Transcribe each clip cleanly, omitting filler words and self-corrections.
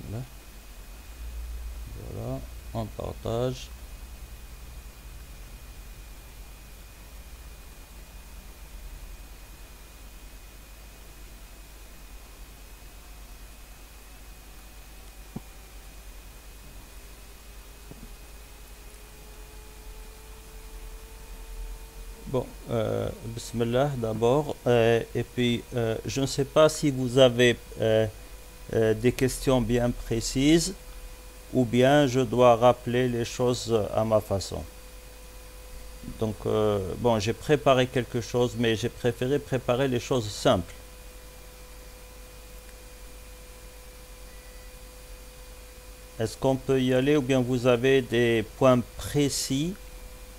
Bismillah. Voilà, on partage. Bon, Bismillah d'abord. Et puis, je ne sais pas si vous avez des questions bien précises ou bien je dois rappeler les choses à ma façon. Donc, bon, j'ai préparé quelque chose, mais j'ai préféré préparer les choses simples. Est-ce qu'on peut y aller ou bien vous avez des points précis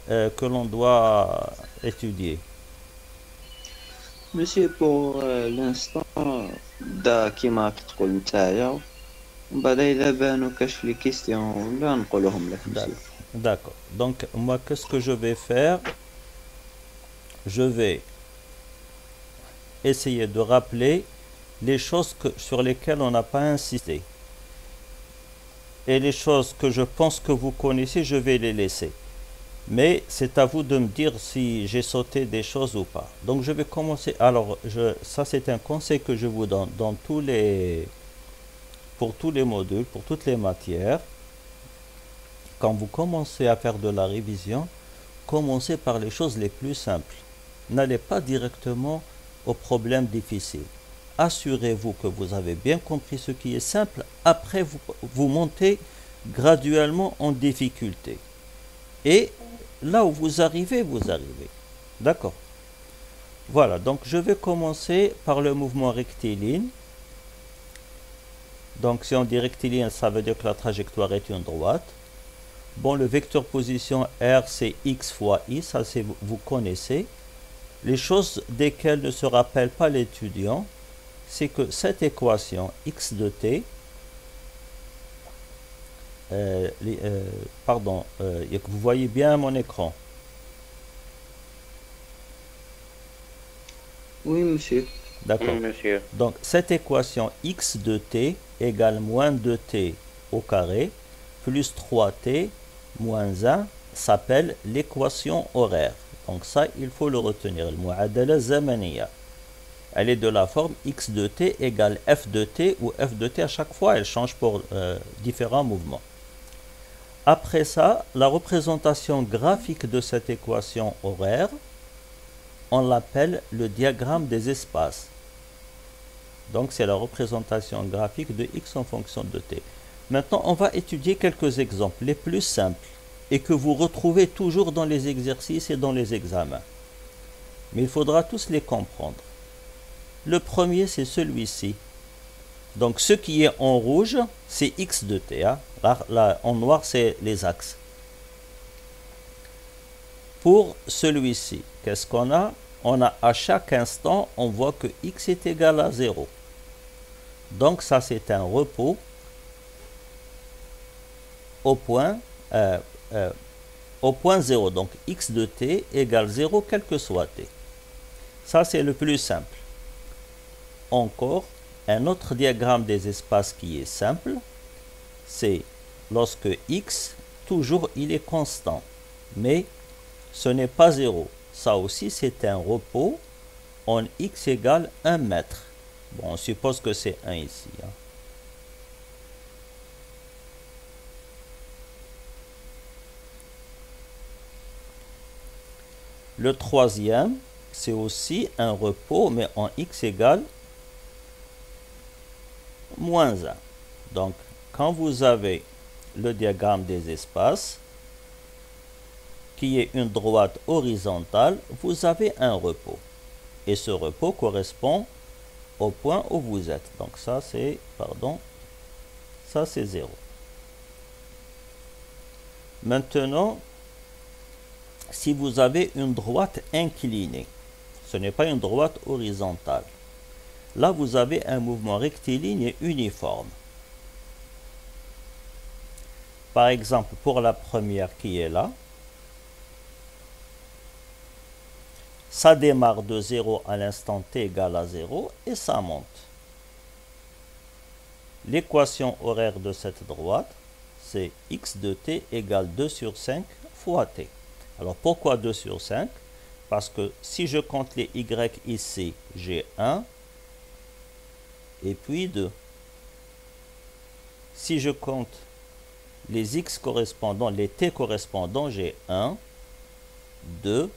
que l'on doit étudier? Monsieur, pour l'instant دا كيما تقول نتايا ومن بعد إذا بانوا كاش لي كيستيون لا نقولهم لك D'ac- مسيو. D'accord. Donc, moi, qu'est-ce que je vais faire? Je vais essayer de rappeler les choses sur lesquelles on n'a pas insisté. Et les choses que je pense que vous connaissez, je vais les laisser. Mais c'est à vous de me dire si j'ai sauté des choses ou pas. Donc je vais commencer. Alors, ça c'est un conseil que je vous donne pour tous les modules, pour toutes les matières. Quand vous commencez à faire de la révision, commencez par les choses les plus simples. N'allez pas directement aux problèmes difficiles. Assurez-vous que vous avez bien compris ce qui est simple. Après, vous montez graduellement en difficulté. Et là où vous arrivez, vous arrivez. D'accord. Voilà, donc je vais commencer par le mouvement rectiligne. Donc si on dit rectiligne, ça veut dire que la trajectoire est une droite. Bon, le vecteur position R, c'est x fois i, ça c'est vous connaissez. Les choses desquelles ne se rappelle pas l'étudiant, c'est que cette équation x de t, pardon, vous voyez bien mon écran. Oui, monsieur. D'accord. Oui, monsieur. Donc cette équation x de t égale moins 2t au carré plus 3t moins 1 s'appelle l'équation horaire. Donc ça, il faut le retenir. Al-mu'adala zamaniya. Elle est de la forme x de t égale f de t, où f de t à chaque fois, elle change pour différents mouvements. Après ça, la représentation graphique de cette équation horaire, on l'appelle le diagramme des espaces. Donc c'est la représentation graphique de x en fonction de t. Maintenant, on va étudier quelques exemples, les plus simples, et que vous retrouvez toujours dans les exercices et dans les examens. Mais il faudra tous les comprendre. Le premier, c'est celui-ci. Donc ce qui est en rouge, c'est x de t. Hein. Là, en noir, c'est les axes. Pour celui-ci, qu'est-ce qu'on a? On a à chaque instant, on voit que x est égal à 0. Donc ça, c'est un repos au point, au point 0. Donc x de t égale 0, quel que soit t. Ça, c'est le plus simple. Encore, un autre diagramme des espaces qui est simple, c'est lorsque x, toujours, il est constant. Mais ce n'est pas 0. Ça aussi, c'est un repos en x égale 1 mètre. Bon, on suppose que c'est 1 ici. Hein. Le troisième, c'est aussi un repos, mais en x égale moins 1. Donc, quand vous avez le diagramme des espaces, qui est une droite horizontale, vous avez un repos. Et ce repos correspond au point où vous êtes. Donc ça c'est, pardon, ça c'est 0. Maintenant, si vous avez une droite inclinée, ce n'est pas une droite horizontale. Là, vous avez un mouvement rectiligne et uniforme. Par exemple, pour la première qui est là, ça démarre de 0 à l'instant t égale à 0 et ça monte. l'équation horaire de cette droite, c'est x de t égale 2 sur 5 fois t. Alors pourquoi 2 sur 5? Parce que si je compte les y ici, j'ai 1 et puis 2. Si je compte les x correspondants, les t correspondants, j'ai 1, 2,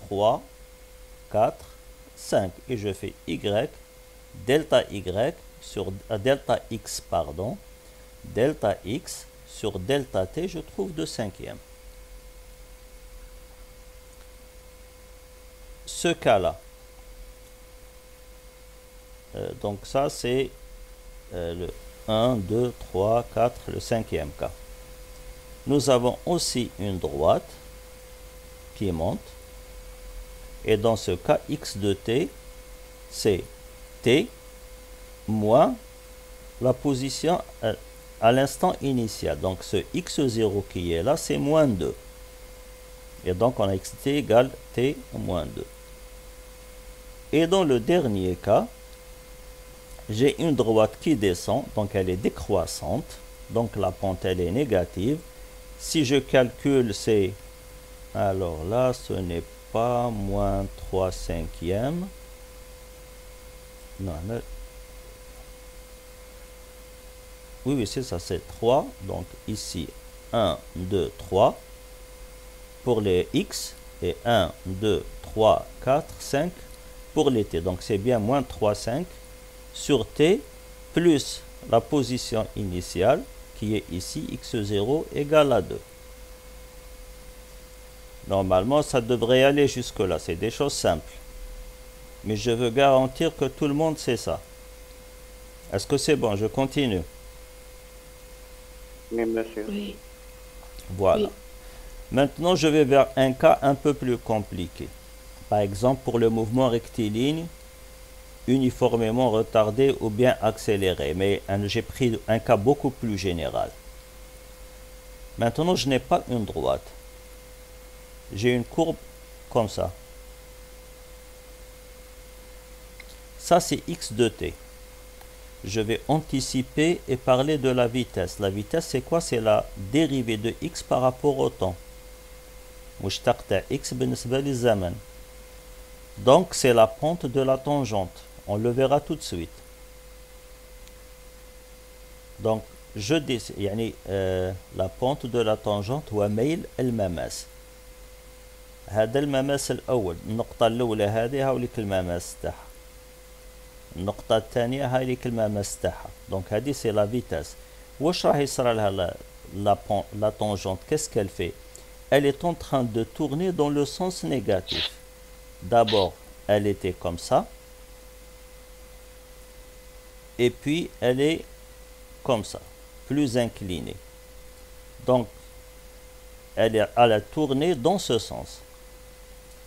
3, 4, 5. Et je fais y, delta y sur delta x, pardon, delta x sur delta t, je trouve 2 cinquièmes. Ce cas-là, donc ça c'est le 1, 2, 3, 4, le cinquième cas. Nous avons aussi une droite qui monte. Et dans ce cas, x de t, c'est t moins la position à l'instant initial. Donc ce x0 qui est là, c'est moins 2. Et donc on a xt égale t moins 2. Et dans le dernier cas, j'ai une droite qui descend, donc elle est décroissante. Donc la pente, elle est négative. Si je calcule, c'est... Alors là, ce n'est pas moins 3 cinquièmes. Non, là... Oui, c'est ça, c'est 3. Donc ici, 1, 2, 3 pour les x et 1, 2, 3, 4, 5 pour les t. Donc c'est bien moins 3, 5 sur t plus la position initiale qui est ici, x0 égale à 2. Normalement, ça devrait aller jusque-là. C'est des choses simples. Mais je veux garantir que tout le monde sait ça. Est-ce que c'est bon? Je continue. Oui, monsieur. Oui. Voilà. Oui. Maintenant, je vais vers un cas un peu plus compliqué. Par exemple, pour le mouvement rectiligne, uniformément retardé ou bien accéléré. Mais j'ai pris un cas beaucoup plus général. Maintenant, je n'ai pas une droite. J'ai une courbe comme ça. Ça, c'est x de t. Je vais anticiper et parler de la vitesse. La vitesse, c'est quoi? C'est la dérivée de x par rapport au temps. x بالنسبة للزمن. Donc, c'est la pente de la tangente. On le verra tout de suite. Donc, je décide, la pente de la tangente هو ميل المماس. هذا المماس الأول. النقطة الأولى هذه هاوليك المماس تاعها. النقطة الثانية هاوليك المماس تاعها. Donc, هذه c'est la vitesse. واش راح يصرى لها la tangente? Qu'est-ce qu'elle fait? Elle est en train de tourner dans le sens négatif. D'abord, elle était comme ça. Et puis, elle est comme ça, plus inclinée. Donc, elle a tourné dans ce sens.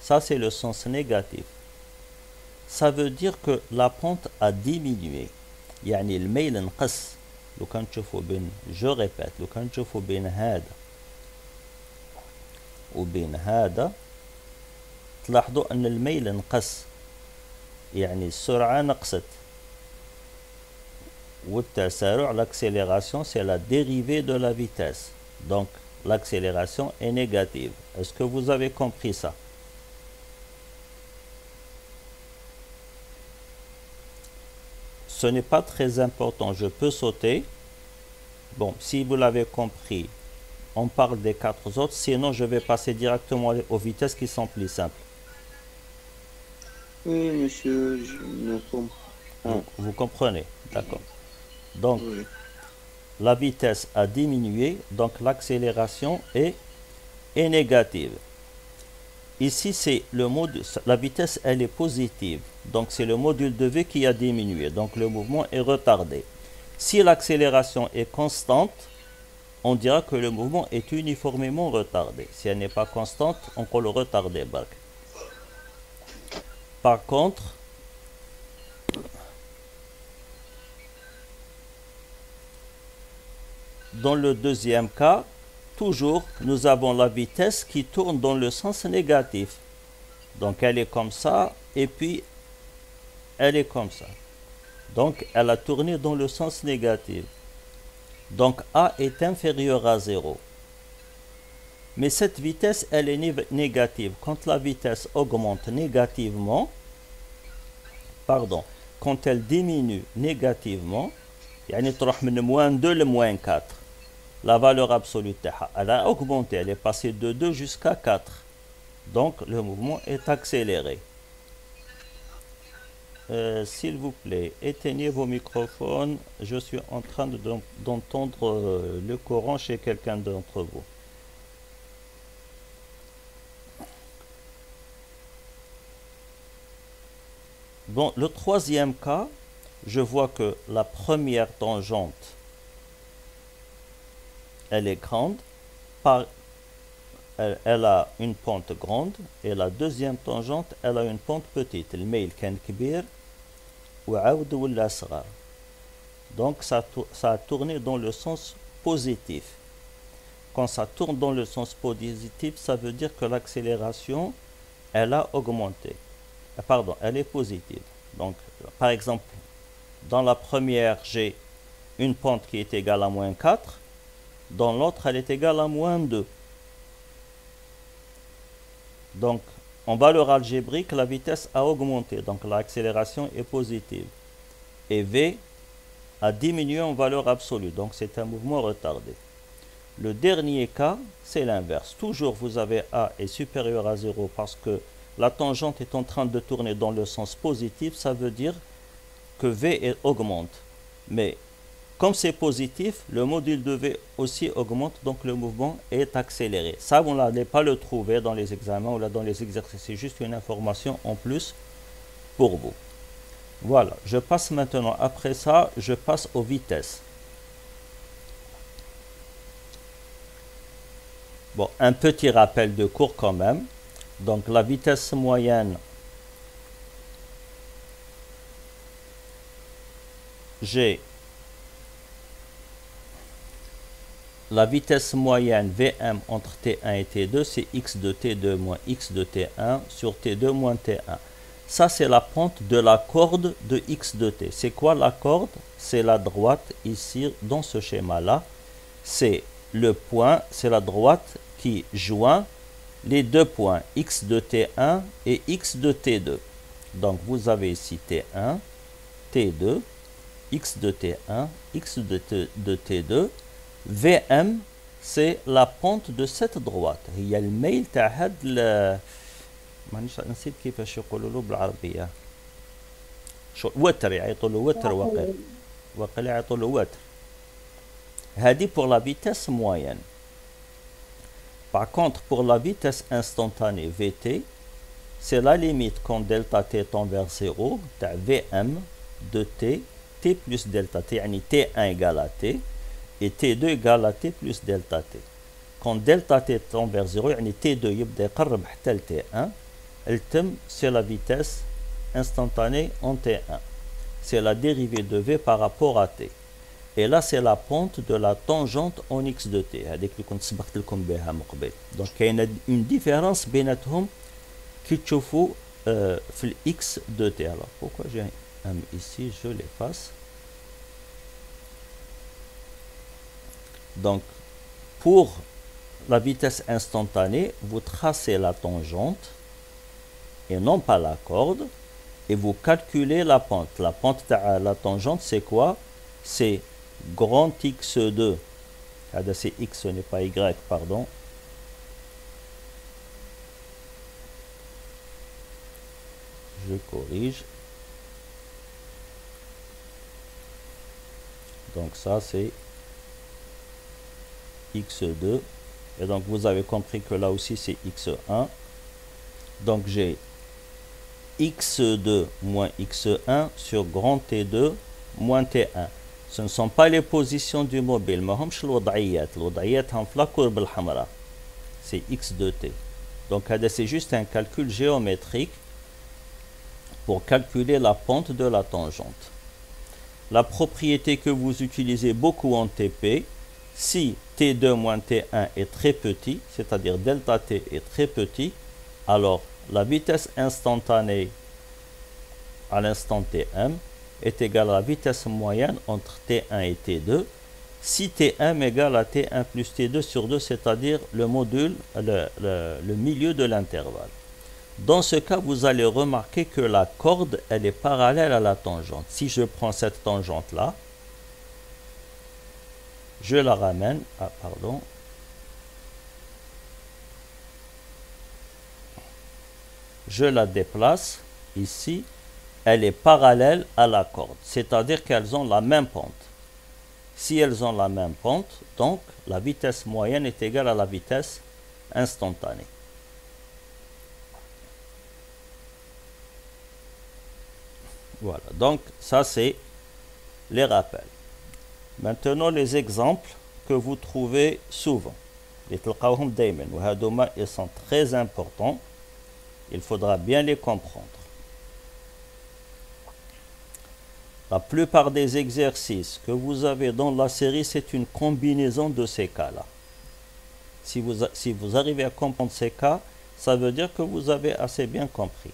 Ça, c'est le sens négatif. Ça veut dire que la pente a diminué. يعني الميل انقص. لو كان تشوفوا بين je répète لو كان تشوفوا بين هذا وبين هذا تلاحظوا أن الميل انقص. يعني السرعة نقصت. والتسارع, l'accélération, c'est la dérivée de la vitesse. Donc, l'accélération est négative. Est-ce que vous avez compris ça? Ce n'est pas très important. Je peux sauter. Bon, si vous l'avez compris, on parle des 4 autres. Sinon, je vais passer directement aux vitesses qui sont plus simples. Oui, monsieur, je ne comprends. Vous comprenez? D'accord. Donc, Oui. la vitesse a diminué, donc l'accélération est négative. Ici, c'est le module, la vitesse, elle est positive. Donc, c'est le module de V qui a diminué. Donc, le mouvement est retardé. Si l'accélération est constante, on dira que le mouvement est uniformément retardé. Si elle n'est pas constante, on peut le retarder. Par contre, dans le deuxième cas, toujours, nous avons la vitesse qui tourne dans le sens négatif. Donc, elle est comme ça, et puis, elle est comme ça. Donc, elle a tourné dans le sens négatif. Donc, A est inférieur à 0. Mais cette vitesse, elle est négative. Quand la vitesse augmente négativement, quand elle diminue négativement, يعني تروح من moins 2 le moins 4. La valeur absolue, elle a augmenté, elle est passée de 2 jusqu'à 4. Donc, le mouvement est accéléré. S'il vous plaît, éteignez vos microphones. Je suis en train d'entendre le Coran chez quelqu'un d'entre vous. Bon, le troisième cas, je vois que la première tangente, elle est grande, elle a une pente grande, et la deuxième tangente, elle a une pente petite. Le mail كان كبير وعاود ولا صغار. Donc ça a tourné dans le sens positif. Quand ça tourne dans le sens positif, ça veut dire que l'accélération, elle a augmenté. Pardon, elle est positive. Donc, par exemple, dans la première, j'ai une pente qui est égale à moins 4. Dans l'autre, elle est égale à moins 2. Donc, en valeur algébrique, la vitesse a augmenté. Donc, l'accélération est positive. Et V a diminué en valeur absolue. Donc, c'est un mouvement retardé. Le dernier cas, c'est l'inverse. Toujours, vous avez A est supérieur à 0 parce que la tangente est en train de tourner dans le sens positif. Ça veut dire que V augmente. Mais comme c'est positif, le module de V aussi augmente, donc le mouvement est accéléré. Ça, vous n'allez pas le trouver dans les examens ou là dans les exercices. C'est juste une information en plus pour vous. Voilà, je passe maintenant, après ça, je passe aux vitesses. Bon, un petit rappel de cours quand même. Donc la vitesse moyenne, j'ai la vitesse moyenne Vm entre T1 et T2, c'est x de T2 moins x de T1 sur T2 moins T1. Ça, c'est la pente de la corde de x de T. C'est quoi la corde? C'est la droite ici, dans ce schéma-là. C'est le point, c'est la droite qui joint les deux points x de T1 et x de T2. Donc, vous avez ici T1, T2, x de T1, x de T2. VM, c'est la pente de cette droite. هي الميل تاع هاد مانيش نسيت كيفاش يقولوا له بالعربيه. شو وتر يعيطوا له وتر وقيل يعيطوا له وتر. هذه pour la vitesse moyenne. Par contre, pour la vitesse instantanée VT, c'est la limite quand delta t tend vers 0 تاع VM de t, t plus delta t, يعني T1 égale à t, et T2 égale à T plus delta T. Quand delta T tend vers 0, يعني T2 يبدأ يقرب حتى ل T1, التم c'est la vitesse instantanée en T1. C'est la dérivée de V par rapport à T. Et là, c'est la pente de la tangente en X de T. هذيك اللي كنت سبقت لكم بها من قبل. Donc, كاينة une différence بيناتهم كي تشوفوا في ال X de T. Alors, pourquoi j'ai un M ici? Je l'efface. Donc, pour la vitesse instantanée, vous tracez la tangente et non pas la corde et vous calculez la pente. La pente de la tangente, c'est quoi? C'est grand x2. C'est x, ce n'est pas y, pardon. Je corrige. Donc ça, c'est x2 et donc vous avez compris que là aussi c'est x1. Donc j'ai x2 moins x1 sur grand T2 moins T1. Ce ne sont pas les positions du mobile, ما همش الوضعيات هم في la courbe الحمراء. C'est x de t. Donc c'est juste un calcul géométrique pour calculer la pente de la tangente. La propriété que vous utilisez beaucoup en TP, si T2 moins T1 est très petit, c'est-à-dire delta T est très petit, alors la vitesse instantanée à l'instant Tm est égal à la vitesse moyenne entre T1 et T2 si T1 m'égale à T1 plus T2 sur 2, c'est-à-dire le module, le milieu de l'intervalle. Dans ce cas, vous allez remarquer que la corde, elle est parallèle à la tangente. Si je prends cette tangente-là, je la ramène, je la déplace ici, elle est parallèle à la corde, c'est-à-dire qu'elles ont la même pente. Si elles ont la même pente, donc la vitesse moyenne est égale à la vitesse instantanée. Voilà, donc ça c'est les rappels. Maintenant les exemples que vous trouvez souvent. Ils sont très importants. Il faudra bien les comprendre. La plupart des exercices que vous avez dans la série, c'est une combinaison de ces cas-là. Si vous arrivez à comprendre ces cas, ça veut dire que vous avez assez bien compris.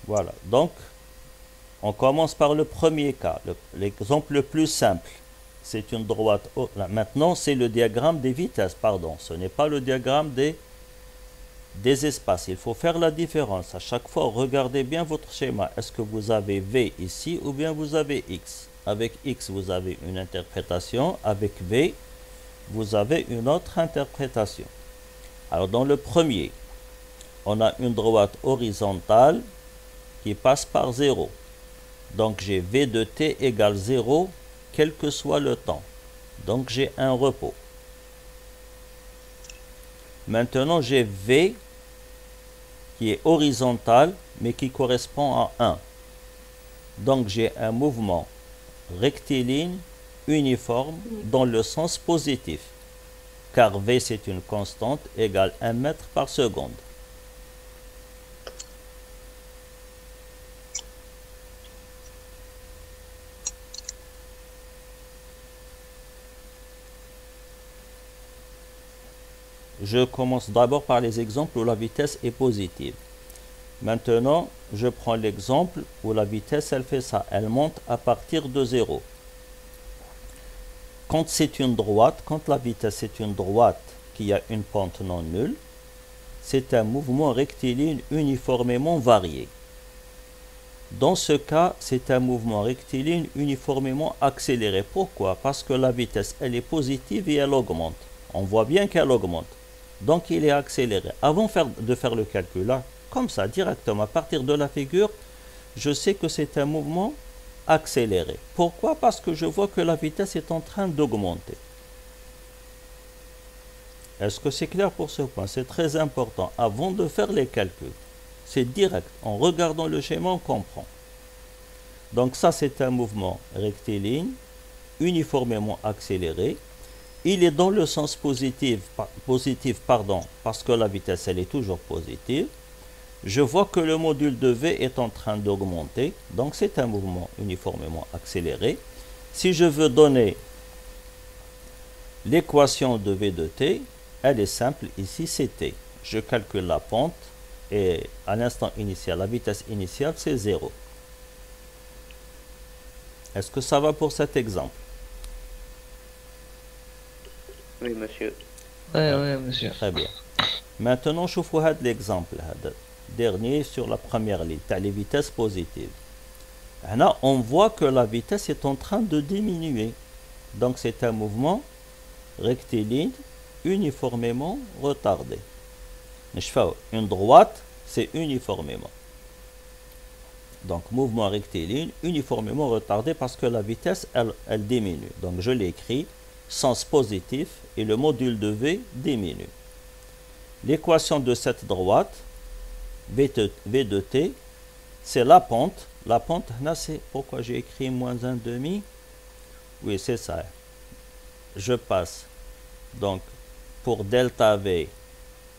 Voilà, donc on commence par le premier cas, l'exemple le plus simple. C'est une droite. Maintenant, c'est le diagramme des vitesses, pardon. Ce n'est pas le diagramme des espaces. Il faut faire la différence. À chaque fois, regardez bien votre schéma. Est-ce que vous avez V ici ou bien vous avez X? Avec X, vous avez une interprétation. Avec V, vous avez une autre interprétation. Alors, dans le premier, on a une droite horizontale qui passe par 0. Donc, j'ai V de t égale 0, quel que soit le temps. Donc, j'ai un repos. Maintenant, j'ai V qui est horizontal, mais qui correspond à 1. Donc, j'ai un mouvement rectiligne uniforme dans le sens positif, car V, c'est une constante égale 1 mètre par seconde. Je commence d'abord par les exemples où la vitesse est positive. Maintenant, je prends l'exemple où la vitesse, elle fait ça. Elle monte à partir de 0. Quand c'est une droite, quand la vitesse est une droite qui a une pente non nulle, c'est un mouvement rectiligne uniformément varié. Dans ce cas, c'est un mouvement rectiligne uniformément accéléré. Pourquoi? Parce que la vitesse, elle est positive et elle augmente. On voit bien qu'elle augmente. Donc, il est accéléré. Avant de faire le calcul, là, comme ça, directement, à partir de la figure, je sais que c'est un mouvement accéléré. Pourquoi? Parce que je vois que la vitesse est en train d'augmenter. Est-ce que c'est clair pour ce point? C'est très important. Avant de faire les calculs, c'est direct. En regardant le schéma, on comprend. Donc ça, c'est un mouvement rectiligne, uniformément accéléré. Il est dans le sens positif, parce que la vitesse, elle est toujours positive. Je vois que le module de V est en train d'augmenter, donc c'est un mouvement uniformément accéléré. Si je veux donner l'équation de V de t, elle est simple, ici c'est t. Je calcule la pente, et à l'instant initial, la vitesse initiale, c'est 0. Est-ce que ça va pour cet exemple? Oui, monsieur. Oui, monsieur. Très bien. Maintenant, je vous montre l'exemple dernier sur la première ligne, les vitesses positives. Là, on voit que la vitesse est en train de diminuer. Donc, c'est un mouvement rectiligne uniformément retardé. Une droite, c'est uniformément. Donc, mouvement rectiligne uniformément retardé parce que la vitesse, elle diminue. Donc, je l'écris, sens positif, et le module de V diminue. L'équation de cette droite, V de t, c'est la pente. La pente, là, c'est pourquoi j'ai écrit moins 1,5. Oui, c'est ça. Je passe. Donc, pour delta V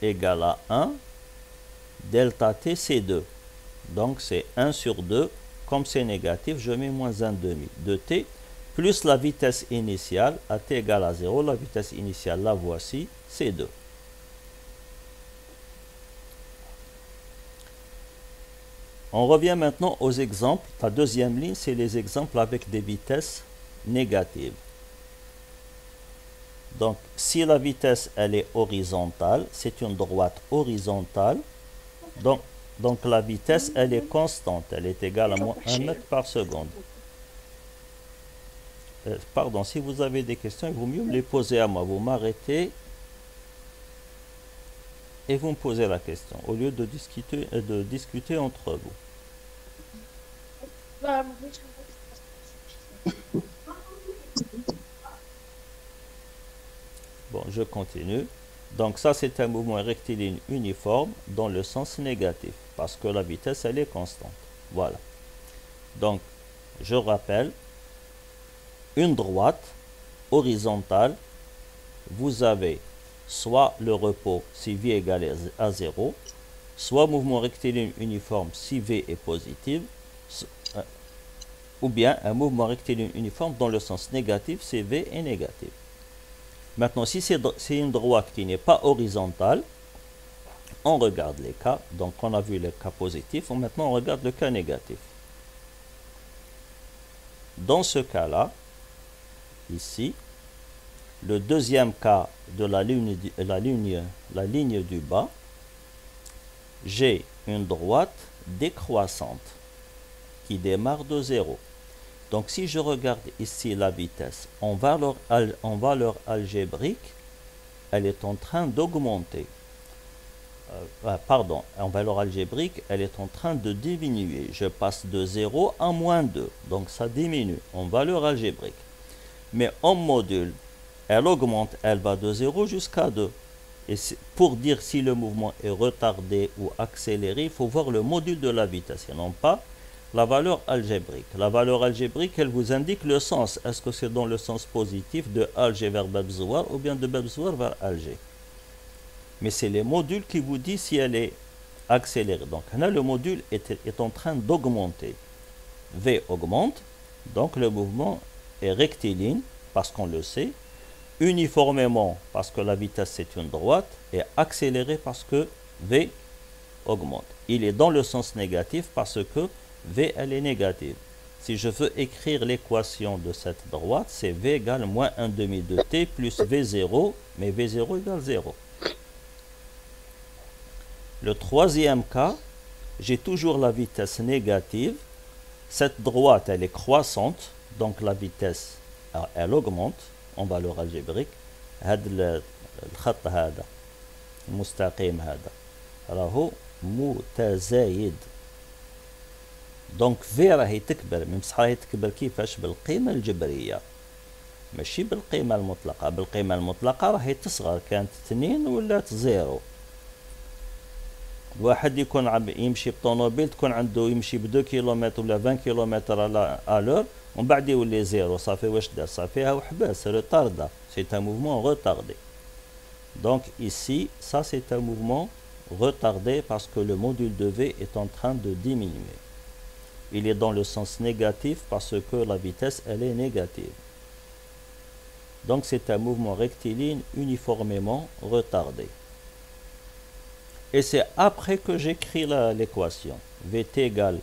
égale à 1, delta t, c'est 2. Donc, c'est 1 sur 2. Comme c'est négatif, je mets moins 1,5 de t, plus la vitesse initiale, à t égale à 0. La vitesse initiale, la voici, c'est 2. On revient maintenant aux exemples. La deuxième ligne, c'est les exemples avec des vitesses négatives. Donc, si la vitesse, elle est horizontale, c'est une droite horizontale. Donc la vitesse, elle est constante. Elle est égale à moins 1 mètre par seconde. Pardon, si vous avez des questions, il vaut mieux me les poser à moi. Vous m'arrêtez et vous me posez la question, au lieu de discuter entre vous. Bon, je continue. Donc ça, c'est un mouvement rectiligne uniforme dans le sens négatif, parce que la vitesse, elle est constante. Voilà. Donc, je rappelle, une droite horizontale, vous avez soit le repos si V égale à 0, soit mouvement rectiligne uniforme si V est positif, ou bien un mouvement rectiligne uniforme dans le sens négatif si V est négatif. Maintenant, si c'est une droite qui n'est pas horizontale, on regarde les cas. Donc, on a vu le cas positif. Maintenant, on regarde le cas négatif. Dans ce cas-là, ici, le deuxième cas de la ligne du bas, j'ai une droite décroissante qui démarre de 0. Donc, si je regarde ici la vitesse en valeur algébrique, elle est en train d'augmenter. Pardon, en valeur algébrique, elle est en train de diminuer. Je passe de 0 à moins 2. Donc, ça diminue en valeur algébrique. Mais en module, elle augmente, elle va de 0 jusqu'à 2. Et pour dire si le mouvement est retardé ou accéléré, il faut voir le module de la vitesse et non pas la valeur algébrique. La valeur algébrique, elle vous indique le sens. Est-ce que c'est dans le sens positif de Alger vers Babzouar ou bien de Babzouar vers Alger? Mais c'est les modules qui vous disent si elle est accélérée. Donc là, le module est en train d'augmenter. V augmente, donc le mouvement est rectiligne, parce qu'on le sait, uniformément, parce que la vitesse c'est une droite, et accéléré parce que V augmente. Il est dans le sens négatif parce que V, elle est négative. Si je veux écrire l'équation de cette droite, c'est V égale moins 1 demi de t plus V0, mais V0 égale 0. Le troisième cas, j'ai toujours la vitesse négative. Cette droite, elle est croissante, donc la vitesse, elle augmente en valeur algébrique. هذا الخط هذا المستقيم هذا راهو متزايد. دونك في راهي تكبر، بصح راهي تكبر كيفاش؟ بالقيمة الجبرية ماشي بالقيمة المطلقة. بالقيمة المطلقة راهي تصغر، كانت 2 ولات 0. واحد يكون عم يمشي بطونوبيل تكون عنده يمشي ب 2 كيلومتر ولا 20 كيلومتر على لور ومن بعد يولي 0. صافي واش دار؟ صافي وحباس ريتاردا. C'est un mouvement retardé. Donc ici, ça c'est un mouvement retardé parce que le module de V est en train de diminuer. Il est dans le sens négatif parce que la vitesse, elle est négative. Donc c'est un mouvement rectiligne uniformément retardé. Et c'est après que j'écris l'équation. Vt égale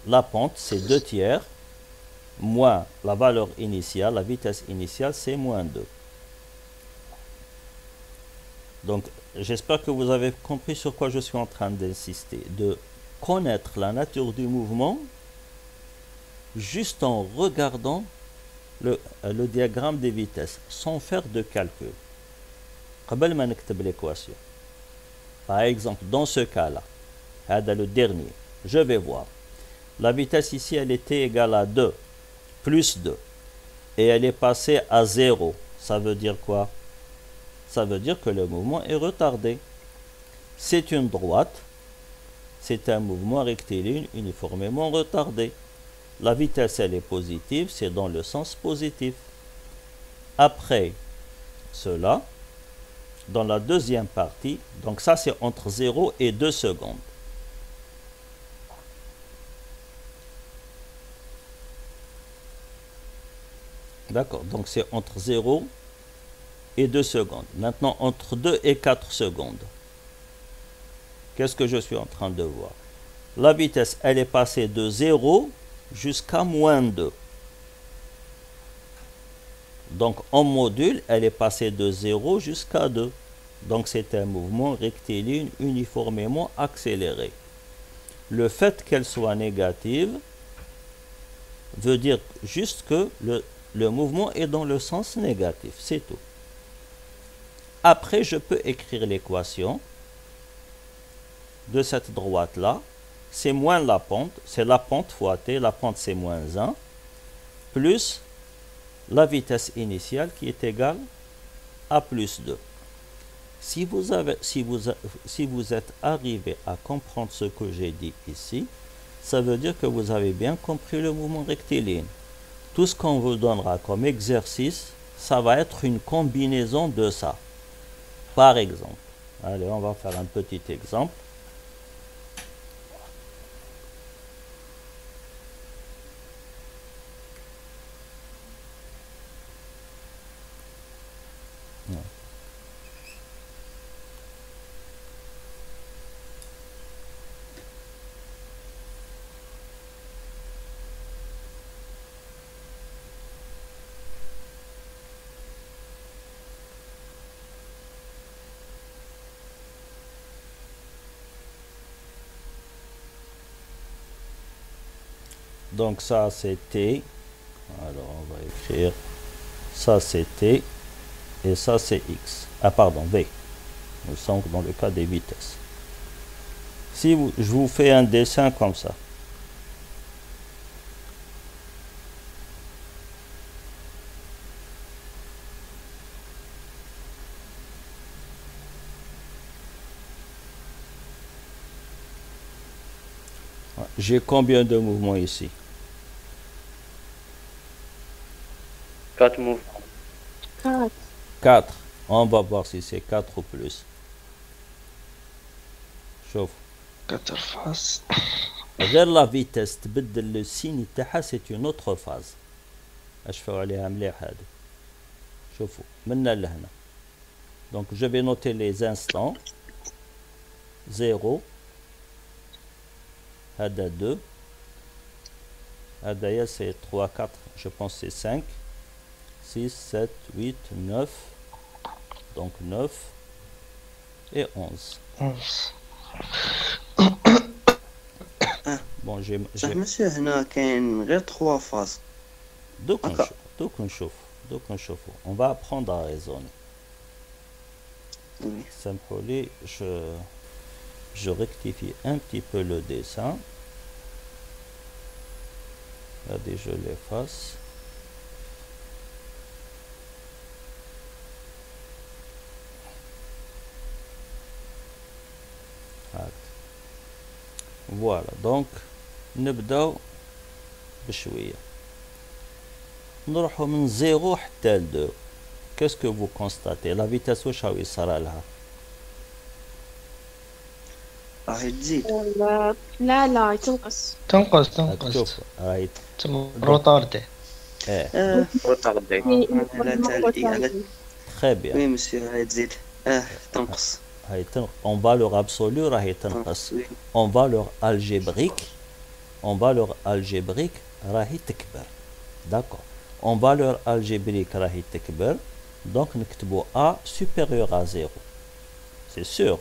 la pente, c'est 2 tiers, moins la valeur initiale, la vitesse initiale, c'est moins 2. Donc, j'espère que vous avez compris sur quoi je suis en train d'insister. De connaître la nature du mouvement juste en regardant le diagramme des vitesses, sans faire de calcul. قبل ما نكتب l'équation. Par exemple, dans ce cas-là, le dernier, je vais voir. La vitesse ici, elle était égale à 2, plus 2. Et elle est passée à 0. Ça veut dire quoi? Ça veut dire que le mouvement est retardé. C'est une droite. C'est un mouvement rectiligne uniformément retardé. La vitesse, elle est positive. C'est dans le sens positif. Après cela, dans la deuxième partie, donc ça c'est entre 0 et 2 secondes. D'accord, donc c'est entre 0 et 2 secondes. Maintenant, entre 2 et 4 secondes. Qu'est-ce que je suis en train de voir? La vitesse, elle est passée de 0 jusqu'à moins 2. Donc en module, elle est passée de 0 jusqu'à 2. Donc c'est un mouvement rectiligne uniformément accéléré. Le fait qu'elle soit négative veut dire juste que le mouvement est dans le sens négatif, c'est tout. Après, je peux écrire l'équation de cette droite-là. C'est moins la pente, c'est la pente fois t, la pente c'est moins 1, plus la vitesse initiale qui est égale à plus 2. Si vous êtes arrivé à comprendre ce que j'ai dit ici, ça veut dire que vous avez bien compris le mouvement rectiligne. Tout ce qu'on vous donnera comme exercice, ça va être une combinaison de ça. Par exemple, allez, on va faire un petit exemple. Donc ça c'est T. Alors on va écrire ça c'est T et ça c'est X. Ah pardon, V. Nous sommes dans le cas des vitesses. Si je vous fais un dessin comme ça. J'ai combien de mouvements ici? 4 mouvements. 4. 4. On va voir si c'est 4 ou plus. شوف 4 faces. غير la vitesse تبدل le signe تاعها c'est une autre phase. اشوفوا عليها مليح هذه. شوفوا منا لهنا. Donc je vais noter les instants. 0. هذا 2. هذا c'est 3, 4. Je pense c'est 5. 6, 7, 8, 9. Donc 9 et 11. 11. Bon, j'ai monsieur هنا كاين غير 3 faces. دوك نشوفوا. On va apprendre à raisonner. Oui. سامحوا لي, je rectifie un petit peu le dessin. Regardez, je l'efface. Voilà, donc نبداو بشوية. نروحو من 0 حتى ل 2. Qu'est-ce que vous constatez? La vitesse واش راهي يصرى لها؟ راهي تزيد. لا تنقص. شوف راهي روتاردي. روتاردي. Très bien. Oui monsieur, راهي تزيد. تنقص. En valeur absolue راهي تنقص. En valeur algébrique راهي تكبر. D'accord. En valeur algébrique راهي تكبر. Donc نكتبو A supérieur à 0. C'est sûr.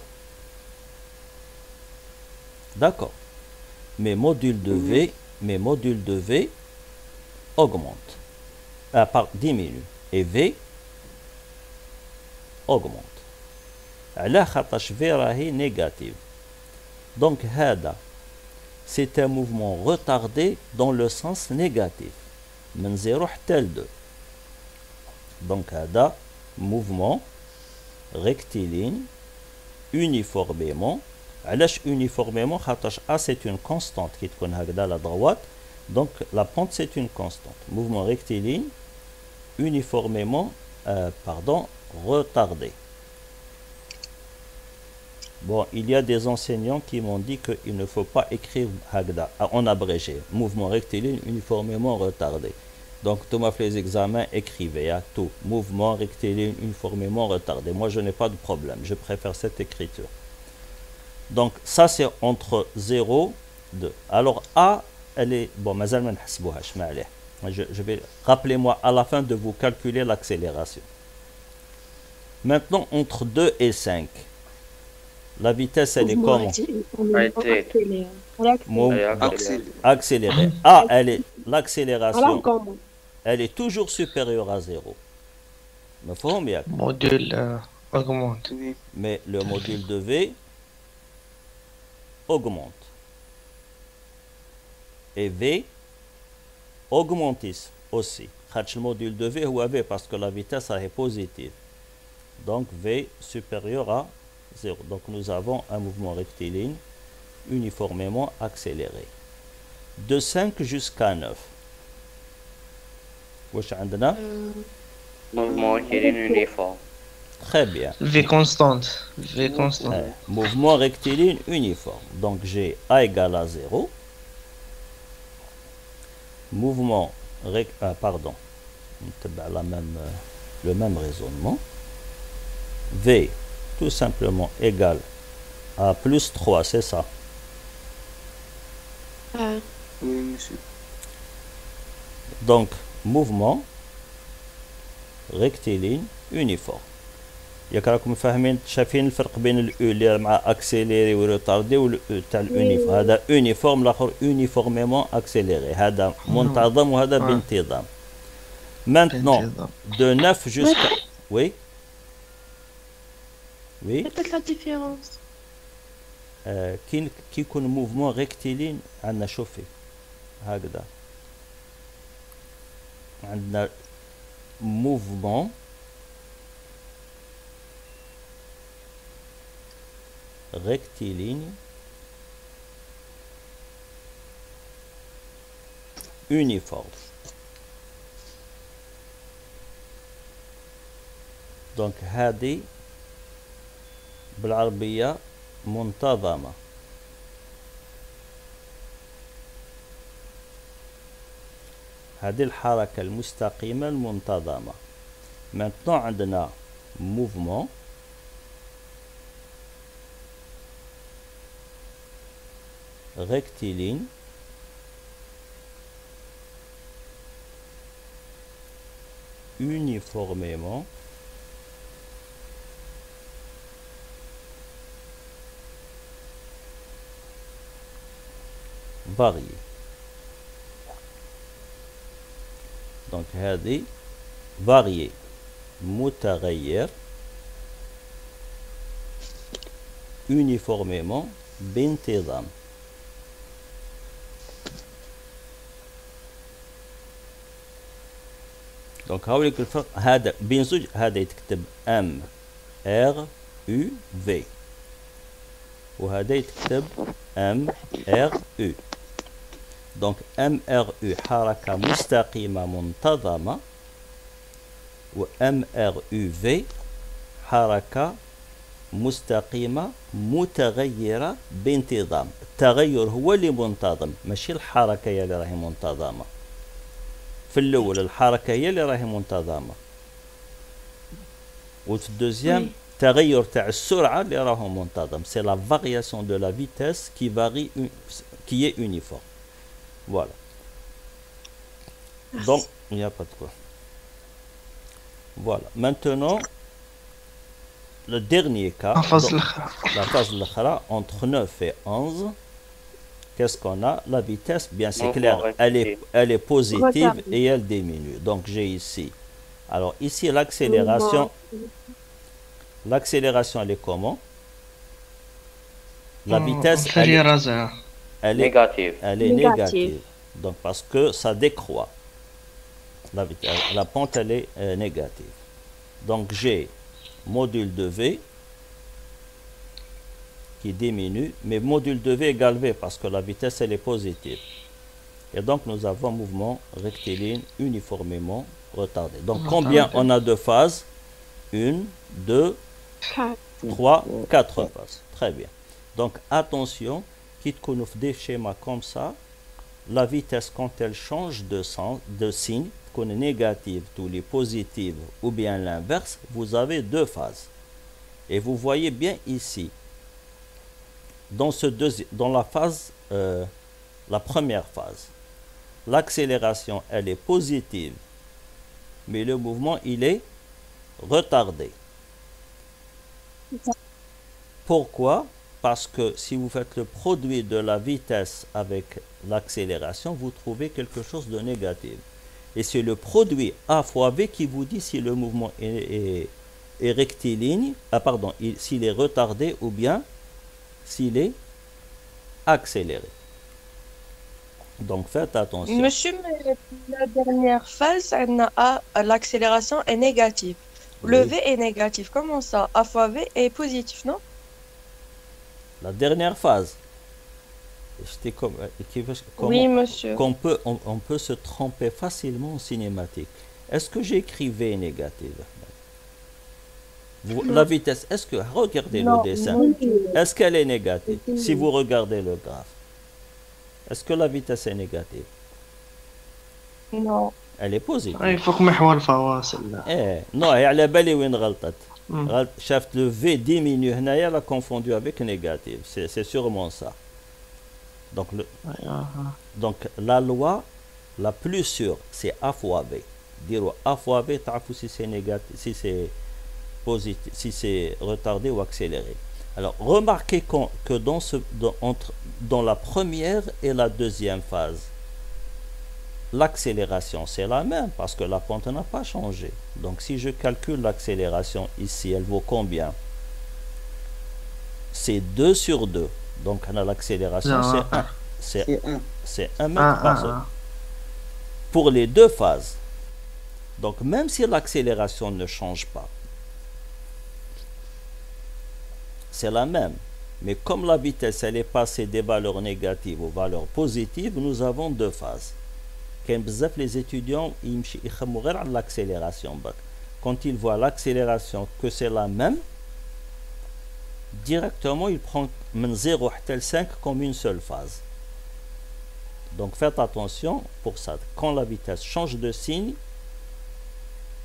D'accord. Mes modules de V augmentent. Diminuent. Et V augmente. على خاطرش V راهي négative. Donc هذا c'est un mouvement retardé dans le sens négatif. من 0 حتى ل 2. Donc هذا mouvement rectiligne uniformément. علاش uniformément خاطرش A c'est une constante qui تكون هكذا à la droite. Donc la pente c'est une constante. Mouvement rectiligne uniformément retardé. Bon, il y a des enseignants qui m'ont dit qu'il ne faut pas écrire Hagda en abrégé. Mouvement rectiligne uniformément retardé. Donc, tous les examens, écrivez à tout. Mouvement rectiligne uniformément retardé. Moi, je n'ai pas de problème. Je préfère cette écriture. Donc, ça, c'est entre 0 2. Alors A, elle est... Bon, je vais... Rappelez-moi à la fin de vous calculer l'accélération. Maintenant, entre 2 et 5, la vitesse, elle est comment? Accélérée. A, elle est... L'accélération, elle est toujours supérieure à 0. Module augmente. Mais le module de V augmente. Et V augmente aussi. Le module de V ou V parce que la vitesse est positive. Donc V supérieur à 0. Donc nous avons un mouvement rectiligne uniformément accéléré. De 5 jusqu'à 9. Wesh عندنا Mouvement rectiligne uniforme. Très bien. V constante. V constante. Mouvement rectiligne uniforme. Donc j'ai A égale à 0. Mouvement pardon. Le même raisonnement. V tout simplement égal à plus 3, c'est ça? Oui, monsieur. Donc, mouvement rectiligne uniforme. ياك راكم فاهمين شايفين الفرق بين الاو اللي مع اكسيليري وريتاردي والاو تاع اليونيفورم. هذا يونيفورم الاخر يونيفورميمون اكسيليري. هذا منتظم وهذا بانتظام. Maintenant de 9 jusqu'à oui oui Peut-être la différence. كي يكون موفمون ريكتيلين عندنا شوفي هكذا عندنا موفمون rectiligne uniforme. Donc هذه بالعربية منتظمة. هذه الحركة المستقيمة المنتظمة. Maintenant عندنا mouvement rectiligne uniformément varié. Donc هذه varié متغير uniformément بانتظام. دونك هاوليك الفرق. هذا بين زوج هذا يتكتب ام ار يو في وهذا يتكتب ام ار يو. دونك ام ار يو حركة مستقيمة منتظمة و ام ار يو في حركة مستقيمة متغيرة بانتظام. التغير هو اللي منتظم ماشي الحركة هي اللي راهي منتظمة. في الأول الحركة هي اللي راهي منتظمة وفي الدوزيام تغير تاع السرعة اللي راهو منتظم. سي لا فارياسيون دو لا فيتاس كي فاري كي اي يونيفورم. فوالا دونك il n'y a pas de quoi. Voilà. Maintenant le dernier cas, la phase l'autre entre 9 et 11. Qu'est-ce qu'on a? La vitesse, bien c'est clair, elle est positive et elle diminue. Donc j'ai ici. Alors ici l'accélération, elle est comment? La vitesse, elle est négative. Elle est négative. Donc parce que ça décroît. La pente elle est négative. Donc j'ai module de V qui diminue, mais module de V égale V parce que la vitesse elle est positive. Et donc nous avons mouvement rectiligne uniformément retardé. Donc combien on a de phases? 1, 2, 3, 4 phases. Très bien. Donc attention, quitte qu'on ouvre des schémas comme ça, la vitesse quand elle change de signe, qu'on est négative, tous les positives ou bien l'inverse, vous avez deux phases. Et vous voyez bien ici, dans la phase la première phase. L'accélération, elle est positive, mais le mouvement, il est retardé. Pourquoi? Parce que si vous faites le produit de la vitesse avec l'accélération, vous trouvez quelque chose de négatif. Et c'est le produit A fois V qui vous dit si le mouvement est rectiligne, s'il est retardé ou bien s'il est accéléré. Donc faites attention. Monsieur, mais la dernière phase, l'accélération est négative. Le Oui. V est négatif. Comment ça? A fois V est positif, non? La dernière phase. Oui, monsieur. On peut se tromper facilement en cinématique. Est-ce que j'écris V négative? La vitesse, est-ce que, regardez Non, le dessin, non. est-ce qu'elle est négative? Si vous regardez le graphe, est-ce que la vitesse est négative? Non. Elle est positive. أي فوق محور الفواصل. ايه نو هي على بالي وين غلطت مم. شافت لو في diminue هنايا لا confondu avec négatif, c'est sûrement ça. Donc la loi la plus sûre c'est A fois V. Dire A fois V تعرفوا si c'est négatif, si c'est positif, si c'est retardé ou accéléré. Alors remarquez que dans la première et la deuxième phase, l'accélération c'est la même parce que la pente n'a pas changé. Donc si je calcule l'accélération ici, elle vaut combien? C'est 2 sur 2. Donc on a l'accélération, c'est 1. C'est 1. C'est 1 mètre par seconde. Pour les deux phases. Donc même si l'accélération ne change pas, c'est la même. Mais comme la vitesse elle est passée des valeurs négatives aux valeurs positives, nous avons deux phases. Les étudiants ils يخمموا غير على l'accélération. Quand ils voient l'accélération que c'est la même, directement ils prennent من 0 حتى 5 comme une seule phase. Donc faites attention pour ça. Quand la vitesse change de signe,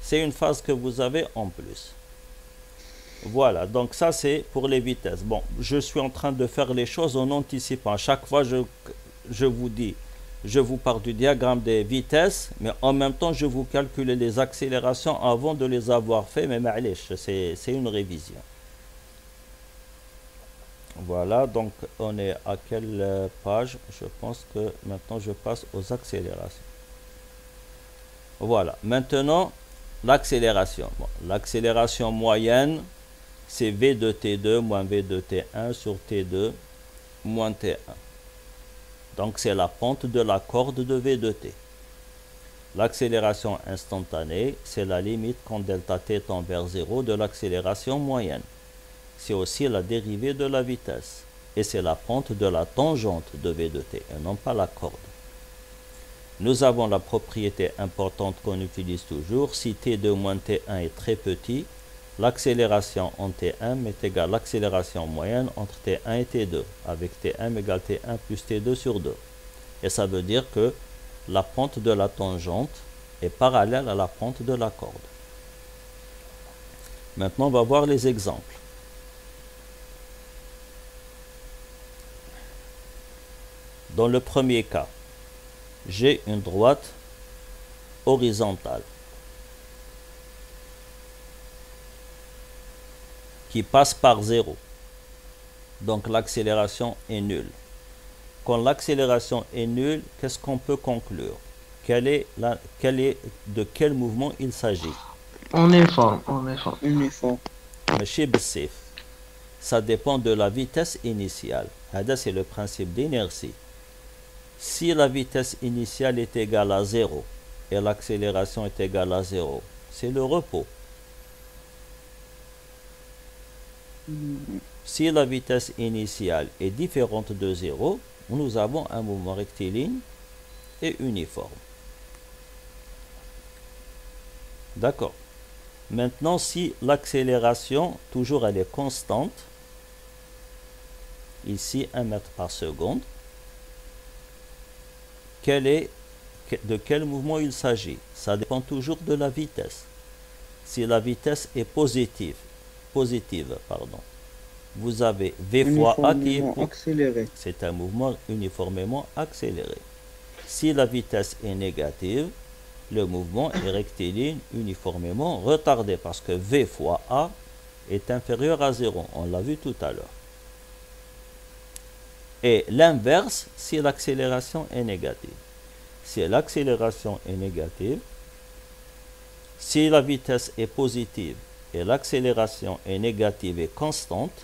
c'est une phase que vous avez en plus. Voilà, donc ça c'est pour les vitesses. Bon, je suis en train de faire les choses en anticipant. À chaque fois, je vous dis, je vous parle du diagramme des vitesses, mais en même temps, je vous calcule les accélérations avant de les avoir fait. Mais c'est une révision. Voilà, donc on est à quelle page? Je pense que maintenant je passe aux accélérations. Voilà, maintenant l'accélération. Bon, l'accélération moyenne, c'est V de T2 moins V de T1 sur T2 moins T1. Donc c'est la pente de la corde de V de T. L'accélération instantanée, c'est la limite quand delta T tend vers 0 de l'accélération moyenne. C'est aussi la dérivée de la vitesse. Et c'est la pente de la tangente de V de T, et non pas la corde. Nous avons la propriété importante qu'on utilise toujours. Si T2 moins T1 est très petit, l'accélération en T1 est égale à l'accélération moyenne entre T1 et T2, avec T1 égale T1 plus T2 sur 2. Et ça veut dire que la pente de la tangente est parallèle à la pente de la corde. Maintenant, on va voir les exemples. Dans le premier cas, j'ai une droite horizontale qui passe par 0. Donc l'accélération est nulle. Quand l'accélération est nulle, qu'est-ce qu'on peut conclure? De quel mouvement il s'agit? Uniforme. Uniforme. ماشي بالسيف. Ça dépend de la vitesse initiale. هذا c'est le principe d'inertie. Si la vitesse initiale est égale à 0 et l'accélération est égale à 0, c'est le repos. Si la vitesse initiale est différente de 0, nous avons un mouvement rectiligne et uniforme. D'accord. Maintenant, si l'accélération, toujours elle est constante, ici 1 mètre par seconde, de quel mouvement il s'agit? Ça dépend toujours de la vitesse. Si la vitesse est positive, vous avez V fois A qui est Uniformément accéléré. c'est un mouvement uniformément accéléré. Si la vitesse est négative, le mouvement est rectiligne uniformément retardé parce que V fois A est inférieur à 0. On l'a vu tout à l'heure. Et l'inverse si l'accélération est négative. Si l'accélération est négative, si la vitesse est positive et l'accélération est négative et constante,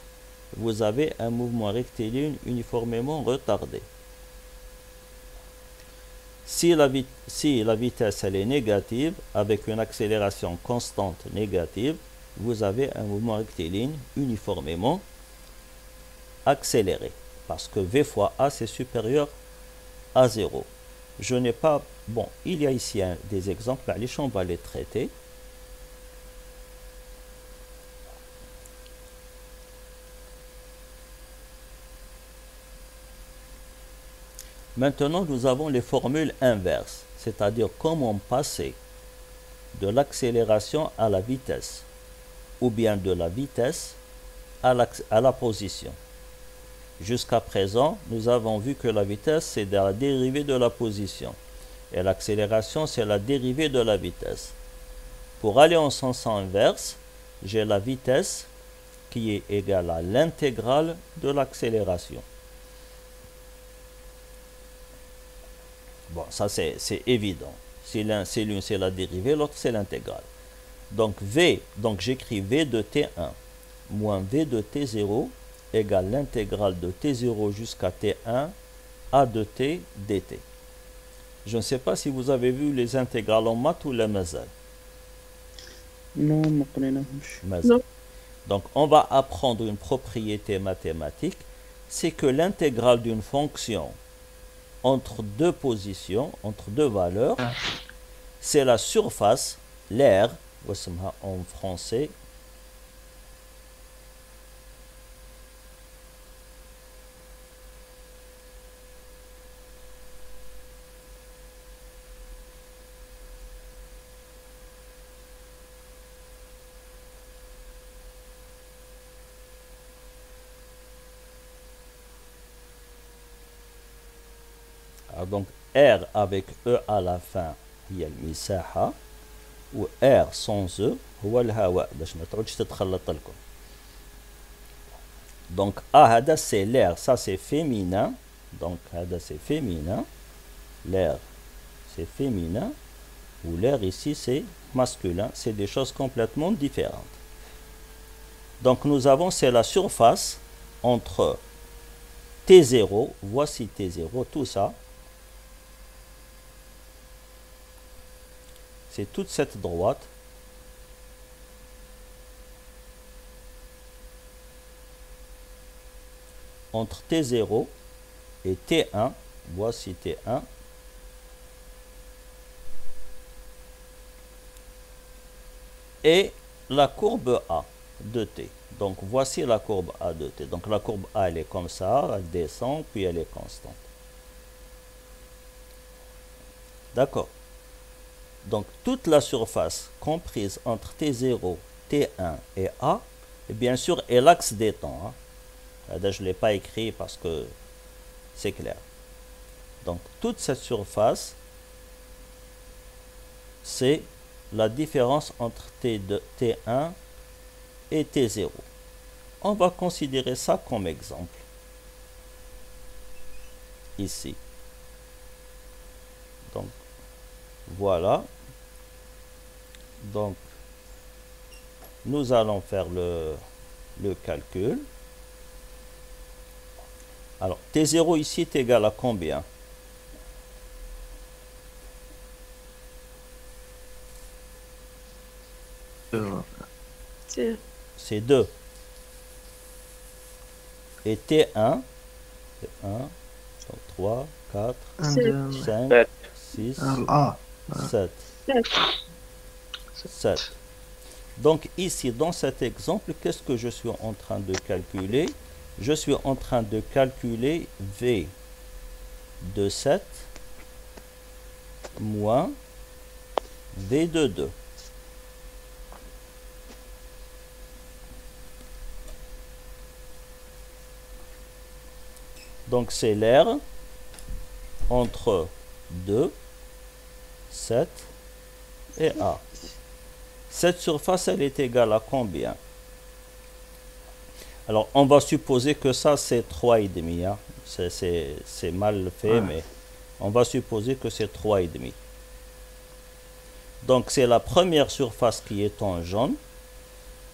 vous avez un mouvement rectiligne uniformément retardé. Si la vitesse elle est négative avec une accélération constante négative, vous avez un mouvement rectiligne uniformément accéléré. Parce que V fois A c'est supérieur à 0. Je n'ai pas... Bon, il y a ici des exemples, on va les traiter. Maintenant, nous avons les formules inverses, c'est-à-dire comment passer de l'accélération à la vitesse, ou bien de la vitesse à la position. Jusqu'à présent, nous avons vu que la vitesse, c'est la dérivée de la position, et l'accélération, c'est la dérivée de la vitesse. Pour aller en sens inverse, j'ai la vitesse qui est égale à l'intégrale de l'accélération. Bon, ça c'est évident. Si l'un c'est la dérivée, l'autre c'est l'intégrale. Donc j'écris V de T1 moins V de T0 égale l'intégrale de T0 jusqu'à T1 A de T dt. Je ne sais pas si vous avez vu les intégrales en maths ou les mazal. Non, ما قريناهمش. Mazal. Donc on va apprendre une propriété mathématique, c'est que l'intégrale d'une fonction entre deux positions, entre deux valeurs, c'est la surface, l'aire, en français, donc R avec E à la fin هي المساحة و R sans E هو الهواء باش ما تعودش تتخلط لكم. Donc A هذا c'est l'air, ça c'est féminin, donc هذا c'est féminin, l'air c'est féminin ou l'air ici c'est masculin, c'est des choses complètement différentes. Donc nous avons c'est la surface entre T0, voici T0, tout ça. C'est toute cette droite entre T0 et T1, voici T1, et la courbe A de T. Donc voici la courbe A de T. Donc la courbe A elle est comme ça, elle descend, puis elle est constante. D'accord. Donc toute la surface comprise entre T0, T1 et A, et bien sûr, est l'axe des temps. Je ne l'ai pas écrit parce que c'est clair. Donc toute cette surface, c'est la différence entre T1 et T0. On va considérer ça comme exemple. Ici. Donc, voilà. Donc, nous allons faire le calcul. Alors, T0 ici est égal à combien? C'est 2. Et T1, c'est 1, 3, 4, 5, 6, 7. 7. Donc ici, dans cet exemple, qu'est-ce que je suis en train de calculer? Je suis en train de calculer V de 7 moins V de 2. Donc c'est l'air entre 2, 7 et A. Cette surface, elle est égale à combien? Alors, on va supposer que ça, c'est 3,5. Hein. C'est mal fait, mais on va supposer que c'est 3,5. Donc, c'est la première surface qui est en jaune,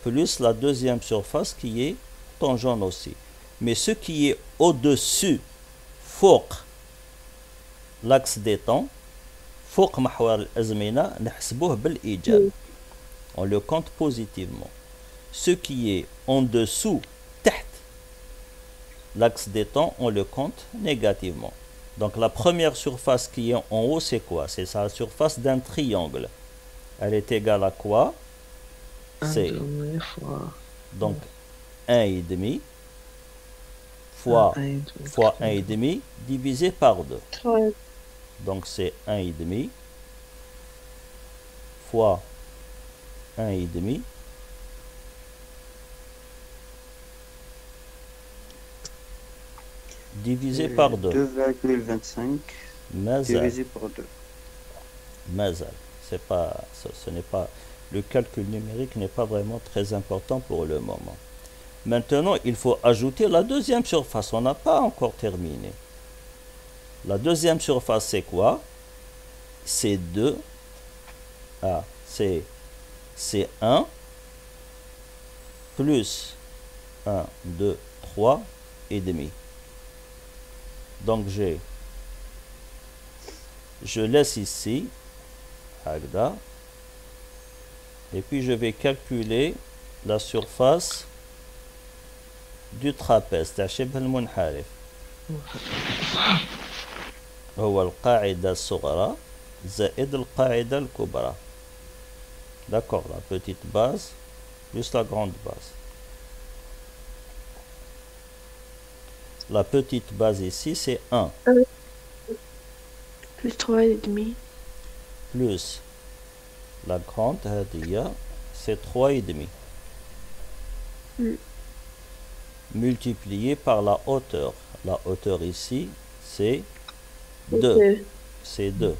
plus la deuxième surface qui est en jaune aussi. Mais ce qui est au-dessus, فوق l'axe des temps, فوق محور الأزمنة نحسبوه بالإيجاب. On le compte positivement. Ce qui est en dessous, تحت l'axe des temps, on le compte négativement. Donc la première surface qui est en haut, c'est quoi? C'est la surface d'un triangle. Elle est égale à quoi? C'est donc 1,5 fois 1,5 divisé par 2. Donc c'est 1,5 fois 1,5 divisé par 2. 2,25 divisé par 2. Mazal. Ce n'est pas, le calcul numérique n'est pas vraiment très important pour le moment. Maintenant, il faut ajouter la deuxième surface. On n'a pas encore terminé. La deuxième surface, c'est quoi? C'est 2. Ah, c'est 1 plus 1, 2, 3 et demi. Donc je laisse ici Agda, et puis je vais calculer la surface du trapèze تاع شبه المنحرف. هو القاعدة الصغرى زائد القاعدة الكبرى. D'accord, la petite base plus la grande base. La petite base ici, c'est 1. Plus 3,5. Plus la grande, c'est 3,5. Multiplié par la hauteur. La hauteur ici, c'est 2. C'est 2.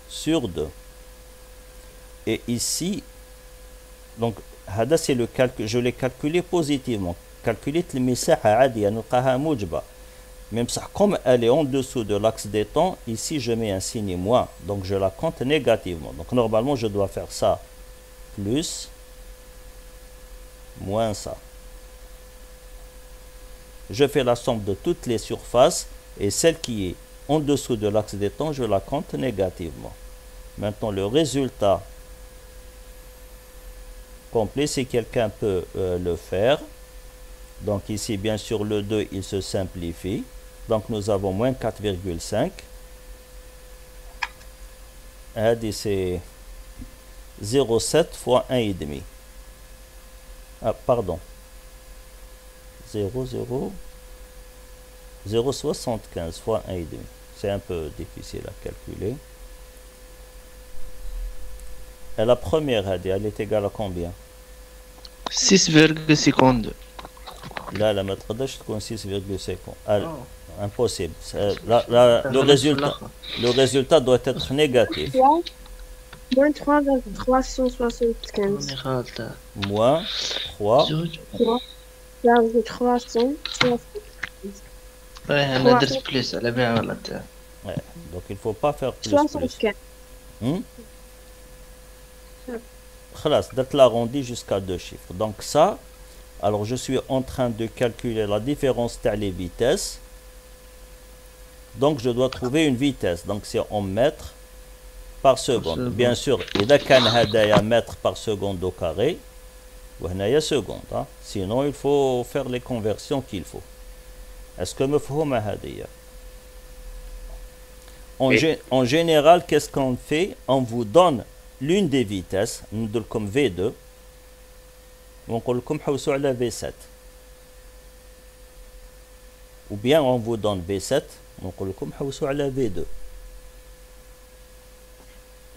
Sur 2. Et ici, donc, c'est le calcul, je l'ai calculé positivement. Calculer المساحة عادية نلقاها موجبة. Même ça, comme elle est en dessous de l'axe des temps, ici je mets un signe moins, donc je la compte négativement. Donc normalement je dois faire ça plus moins ça. Je fais la somme de toutes les surfaces et celle qui est en dessous de l'axe des temps, je la compte négativement. Maintenant le résultat complet, si quelqu'un peut le faire. Donc ici, bien sûr, le 2, il se simplifie. Donc nous avons moins 4,5. C'est 0,7 fois 1,5. Ah, pardon. 0,75 fois 1,5. C'est un peu difficile à calculer. Et la première, elle est égale à combien? 6,52. Là, la méthode تكون 6,50. Impossible. Le résultat doit être négatif. Moins 3,375. Moins 3. 3,375. Ouais, on a dit plus, elle est bien là. Ouais, donc il ne faut pas faire plus. 75. Khalas, d'être l'arrondi jusqu'à 2 chiffres. Donc ça, alors je suis en train de calculer la différence dans les vitesses. Donc je dois trouver une vitesse. Donc c'est en mètres par seconde. Bien sûr, il y a mètres par seconde au carré. Ou il y a seconde. Sinon, il faut faire les conversions qu'il faut. Est-ce que مفهومة هذه؟ En général, qu'est-ce qu'on fait? On vous donne l'une des vitesses. Nous donnons comme V2. ونقول لكم حوسوا على V7. Ou bien on vous donne V7 ونقول لكم حوسوا على V2.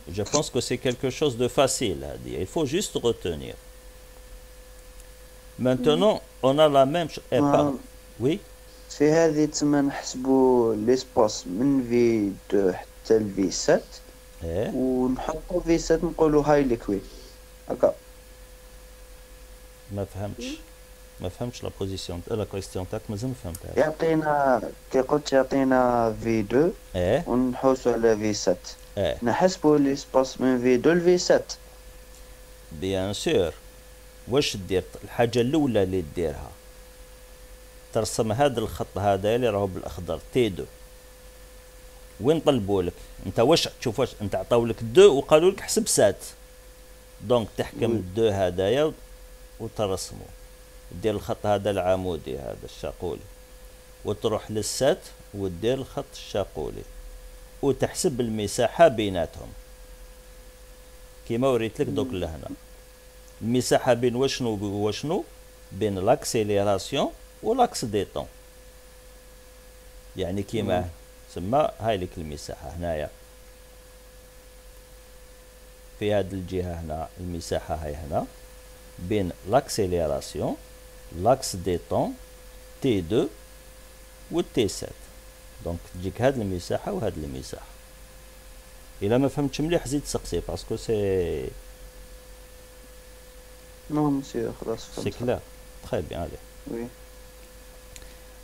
Je pense que c'est quelque chose de facile à dire. Il faut juste retenir. Maintenant, on a la même chose. Oui. في هذه تما نحسبوا ليسباس من في 2 حتى ل في 7 ايه ونحطوا في 7 نقولوا هاي ليكويد هكا. ما فهمتش لا بوزيسيون لا كويستيون تاعك مازال ما فهمتهاش. يعطينا كي قلت يعطينا في 2 ايه ونحوسوا على في 7 ايه نحسبوا ليسباس من في 2 ل في 7. بيان سور. واش دير الحاجه الاولى اللي ديرها ترسم هذا الخط هذا اللي راهو بالاخضر تي 2. وين طلبوا لك انت واش تشوف واش انت عطاو لك 2 وقالوا لك حسب 7 دونك تحكم 2 هدايا وترسموا دير الخط هذا العمودي هذا الشاقولي وتروح للسات ودير الخط الشاقولي وتحسب المساحة بيناتهم كيما وريت لك دوك لهنا. المساحة بين وشنو بين لاكسيليراسيون ولاكس دي طون يعني كيما سما هاي لك المساحة هنايا في هذه الجهة هنا المساحة هاي هنا بين لاكسيليراسيون لاكس دي طون تي 2 و تي 7 دونك تجيك هاد المساحة وهاد المساحة. إلا ما فهمتش مليح زيد سقسي باسكو سي نو مسيو خلاص سي فهمت. كلير تري بيان علي. وي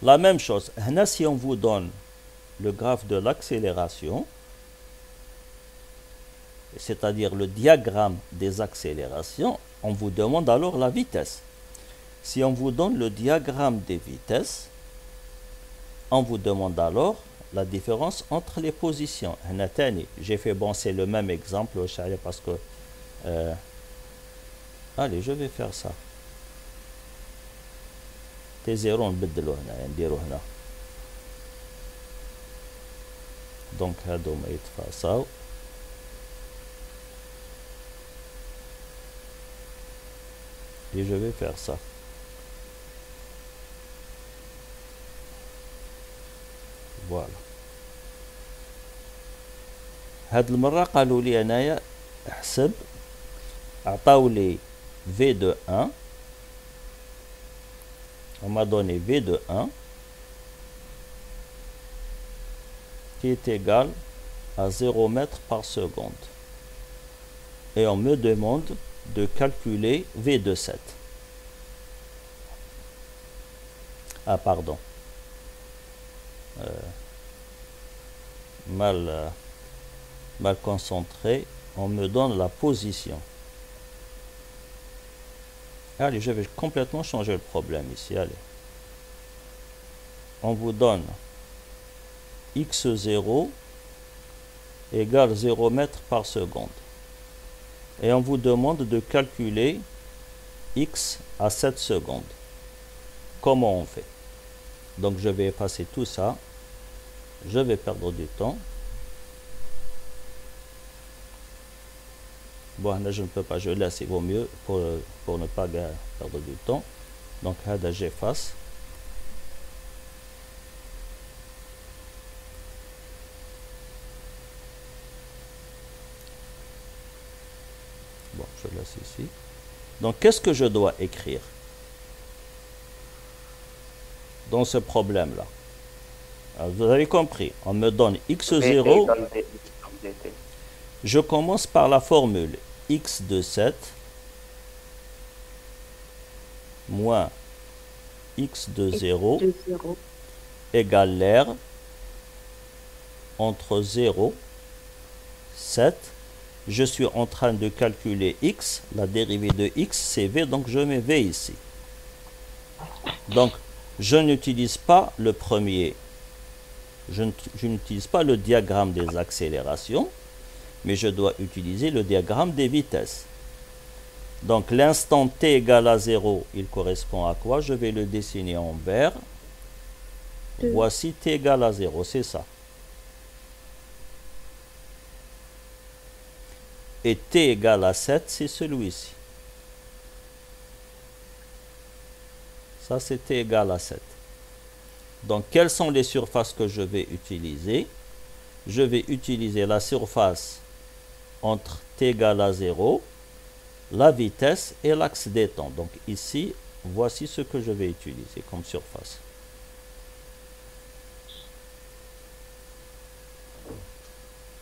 La même chose, si on vous donne le graphe de l'accélération, c'est-à-dire le diagramme des accélérations, on vous demande alors la vitesse. Si on vous donne le diagramme des vitesses, on vous demande alors la différence entre les positions. J'ai fait, bon, c'est le même exemple, parce que... allez, je vais faire ça. T0 نبدلو هنا نديرو هنا دونك هادو ما يتفاصاو et je vais faire ça. Voilà. هاد المرة قالوا لي انايا احسب عطاو لي V de 1. On m'a donné V de 1 qui est égal à 0 mètres par seconde. Et on me demande de calculer V de 7. Ah, pardon. Mal concentré. On me donne la position. Allez, je vais complètement changer le problème ici. Allez. On vous donne x0 égale 0 mètres par seconde. Et on vous demande de calculer x à 7 secondes. Comment on fait? Donc je vais effacer tout ça. Je vais perdre du temps. Bon, là je ne peux pas, je laisse, il vaut mieux pour ne pas perdre du temps. Donc là j'efface. Bon, je laisse ici. Donc qu'est-ce que je dois écrire dans ce problème-là? Vous avez compris, on me donne x0. Je commence par la formule x de 7 moins x de 0 égale l'air entre 0 7. Je suis en train de calculer x, la dérivée de x c'est v, donc je mets v ici. Donc je n'utilise pas le premier, je n'utilise pas le diagramme des accélérations, mais je dois utiliser le diagramme des vitesses. Donc l'instant t égale à 0, il correspond à quoi? Je vais le dessiner en vert. Voici t égale à 0, c'est ça. Et t égale à 7, c'est celui-ci. Ça, c'est t égale à 7. Donc, quelles sont les surfaces que je vais utiliser? Je vais utiliser la surface entre t égale à 0, la vitesse et l'axe des temps. Donc ici, voici ce que je vais utiliser comme surface.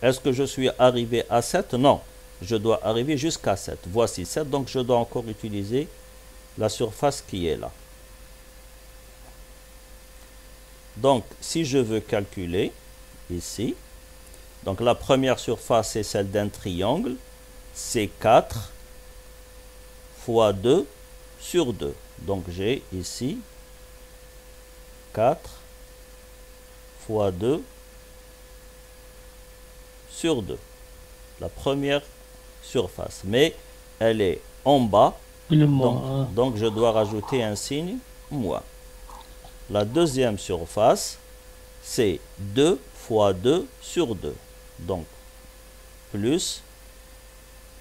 Est-ce que je suis arrivé à 7? Non. Je dois arriver jusqu'à 7. Voici 7, donc je dois encore utiliser la surface qui est là. Donc, si je veux calculer, ici, donc la première surface est celle d'un triangle, c'est 4 fois 2 sur 2. Donc, j'ai ici 4 fois 2 sur 2. La première surface. Mais elle est en bas, donc je dois rajouter un signe moins. La deuxième surface, c'est 2 fois 2 sur 2. Donc, plus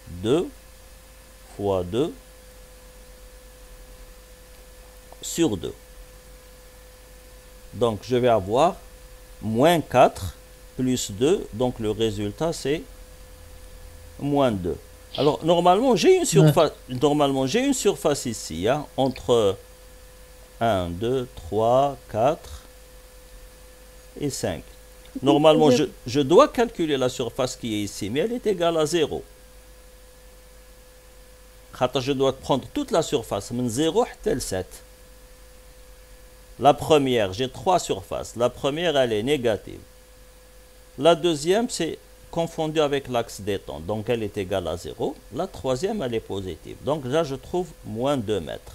2 fois 2 sur 2. Donc, je vais avoir moins 4 plus 2. Donc, le résultat, c'est moins 2. Alors, normalement, j'ai une surface ici, hein, entre 1, 2, 3, 4 et 5. Normalement, je dois calculer la surface qui est ici, mais elle est égale à 0. Je dois prendre toute la surface, de 0 jusqu'à 7. La première, j'ai 3 surfaces. La première, elle est négative. La deuxième, c'est confondu avec l'axe des temps, donc elle est égale à 0. La troisième, elle est positive. Donc là, je trouve moins 2 mètres.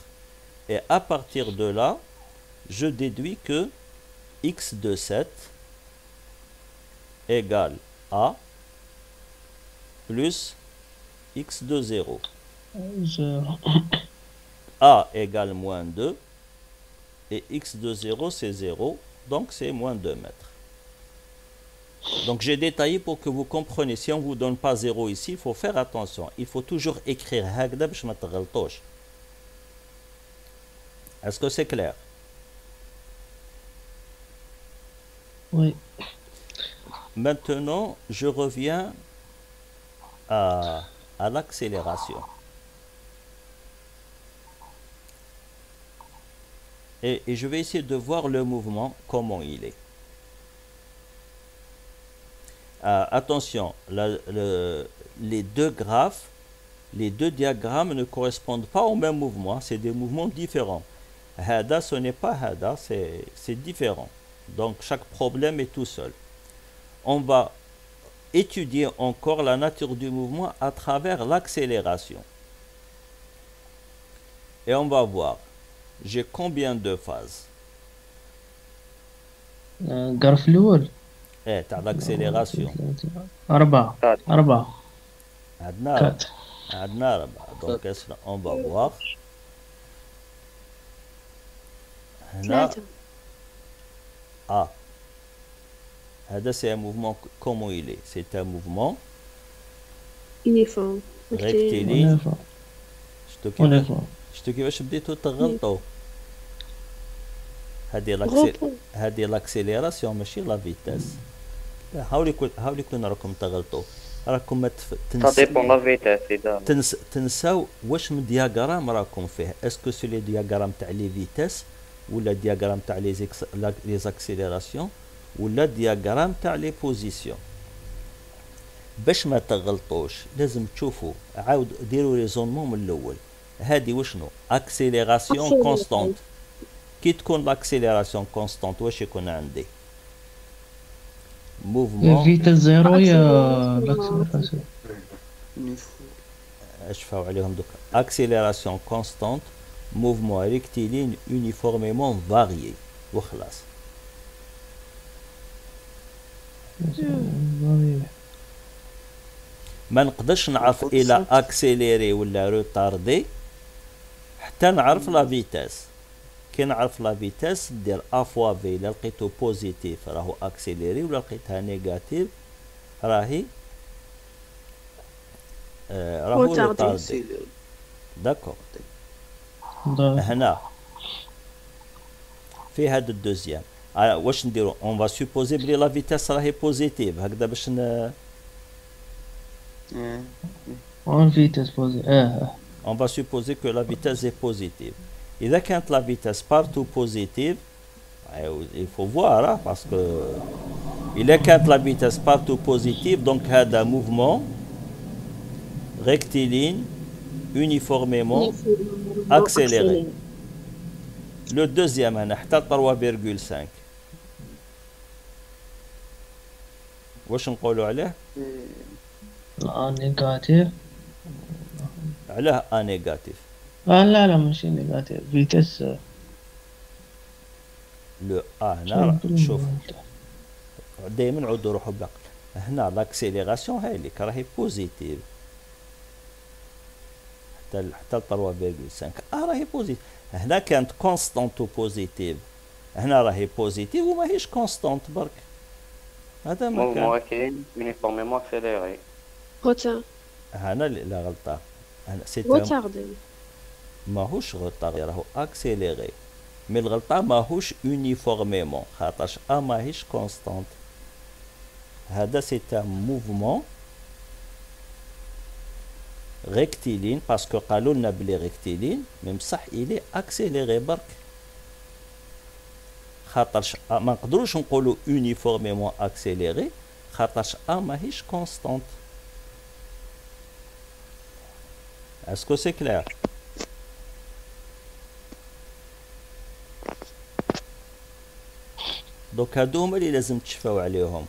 Et à partir de là, je déduis que x de 7 égale a plus x de 0. A égale moins 2 et x de 0 c'est 0, donc c'est moins 2 mètres. Donc j'ai détaillé pour que vous compreniez. Si on ne vous donne pas 0 ici, il faut faire attention. Il faut toujours écrire هكذا باش ما تغلطوش. Est-ce que c'est clair? Oui. Maintenant, je reviens à l'accélération. Et je vais essayer de voir le mouvement, comment il est. Attention, les deux graphes, les deux diagrammes ne correspondent pas au même mouvement. C'est des mouvements différents. Hada, ce n'est pas Hada, c'est différent. Donc, chaque problème est tout seul. On va étudier encore la nature du mouvement à travers l'accélération. Et on va voir, j'ai combien de phases? الجراف الأول تاع l'accélération. 4 عندنا 4. Donc, on va voir. هنا هذا c'est un mouvement, comment il est? C'est un mouvement uniforme. rectiligne. شتو كيفاش بديتو تغلطوا. هذه l'accélération ماشي لا فيتاس. حاولوا يكون راكم تغلطوا. راكم ما تنساو واش من دياغرام راكم فيه. اسكو سي لي دياغرام تاع لي فيتاس ولا دياغرام تاع لي زاكسيليراسيون ولا دياغرام تاع لي بوزيسيون. باش ما تغلطوش لازم تشوفوا عاود ديروا ريزونمون من الاول. هذه وشنو؟ اكسيليراسيون كونستانت. كي تكون لاكسيليراسيون كونستانت واش يكون عندي؟ موفمون فيتاس زيرو يا لاكسيليراسيون. اشفاو عليهم دوك. اكسيليراسيون كونستانت، موفمون ريكتيلين يونيفورميمون فاريي وخلاص. ما نقدرش نعرف الى اكسيليري ولا روتاردي حتى نعرف لا فيتاس. كي نعرف لا فيتاس ندير ا فوا في. الا لقيتو بوزيتيف راهو اكسيليري ولا لقيتها نيجاتيف راهي روتاردي. داكور. هنا في هذا الدوزيام واش نديرو؟ اون فا سوبوزي بلي لا فيتاس راهي بوزيتيف هكذا باش اون فيتاس بوزيتيف. on va supposer que la vitesse est positive. إذا كانت la vitesse partout positive, il faut voir hein, parce que إلا كانت لا فيتاس بارتو بوزيتيف دونك هذا موفمون rectiligne uniformément accéléré. Le deuxième هنا حتى 3,5 واش نقولوا عليه؟ نيجاتيف. علاه نيجاتيف. لا لا ماشي نيجاتيف فيتاس. لو هنا شوف دائما نعودوا روحوا بالعقل. هنا لاكسيليراسيون هاي اللي راهي بوزيتيف حتى 3,5 راهي بوزيتيف. هنا كانت كونستانت بوزيتيف هنا راهي بوزيتيف وماهيش كونستانت برك. هذا ما كان موكلين يونيفورميمون اكسيليري. Retard. هنا لا غلطة. هنا سي Retardé. ماهوش غوطار راهو اكسيليري مي الغلطة ماهوش يونيفورميمون خاطرش ماهيش كونستانت. هذا سي ان موفمون rectiligne parce que قالوا لنا بلي rectiligne مي بصح إلي اكسيليري برك خاطرش ما نقدروش نقولوا يونيفورميمون اكسيليري خاطرش ماهيش كونستانت. اسكو سي كلير؟ دوك هادو هما اللي لازم تشفاو عليهم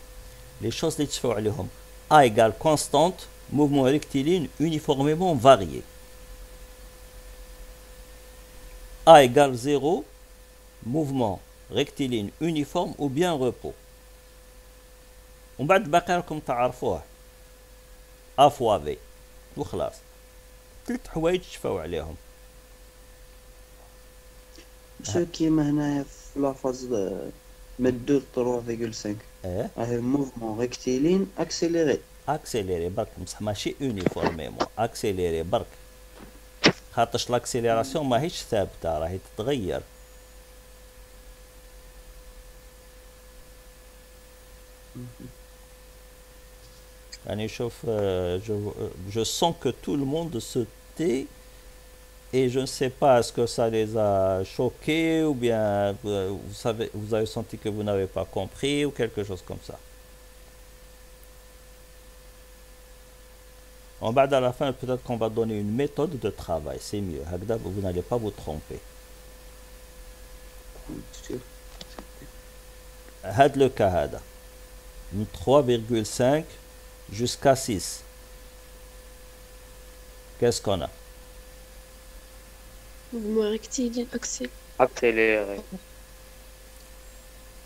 لي شوز اللي تشفاو عليهم. ايغال كونستانت mouvement rectiligne uniformément varié. A égale 0, mouvement rectiligne uniforme ou bien repos. ومن بعد باقي راكم تعرفوه A fois V وخلاص. 3 حوايج تشفاو عليهم. مسيو كيما هنايا في لافاز من 2 3,5 هاي موفمون ريكتيلين اكسيليري. اكسيليري برك بصح ماشي يونيفورميمون اكسيليري برك خاطرش لاكسيليراسيون ماهيش ثابته راهي تتغير. يعني شوف je sens que tout le monde se tait et je ne sais pas est-ce que ça les a choqués ou bien vous avez senti que vous n'avez pas compris ou quelque chose comme ça. En bas à la fin, peut-être qu'on va donner une méthode de travail, c'est mieux. Vous n'allez pas vous tromper. هاد le cas هذا من 3,5 jusqu'à 6. Qu'est-ce qu'on a? Mouvement rectiligne Accéléré.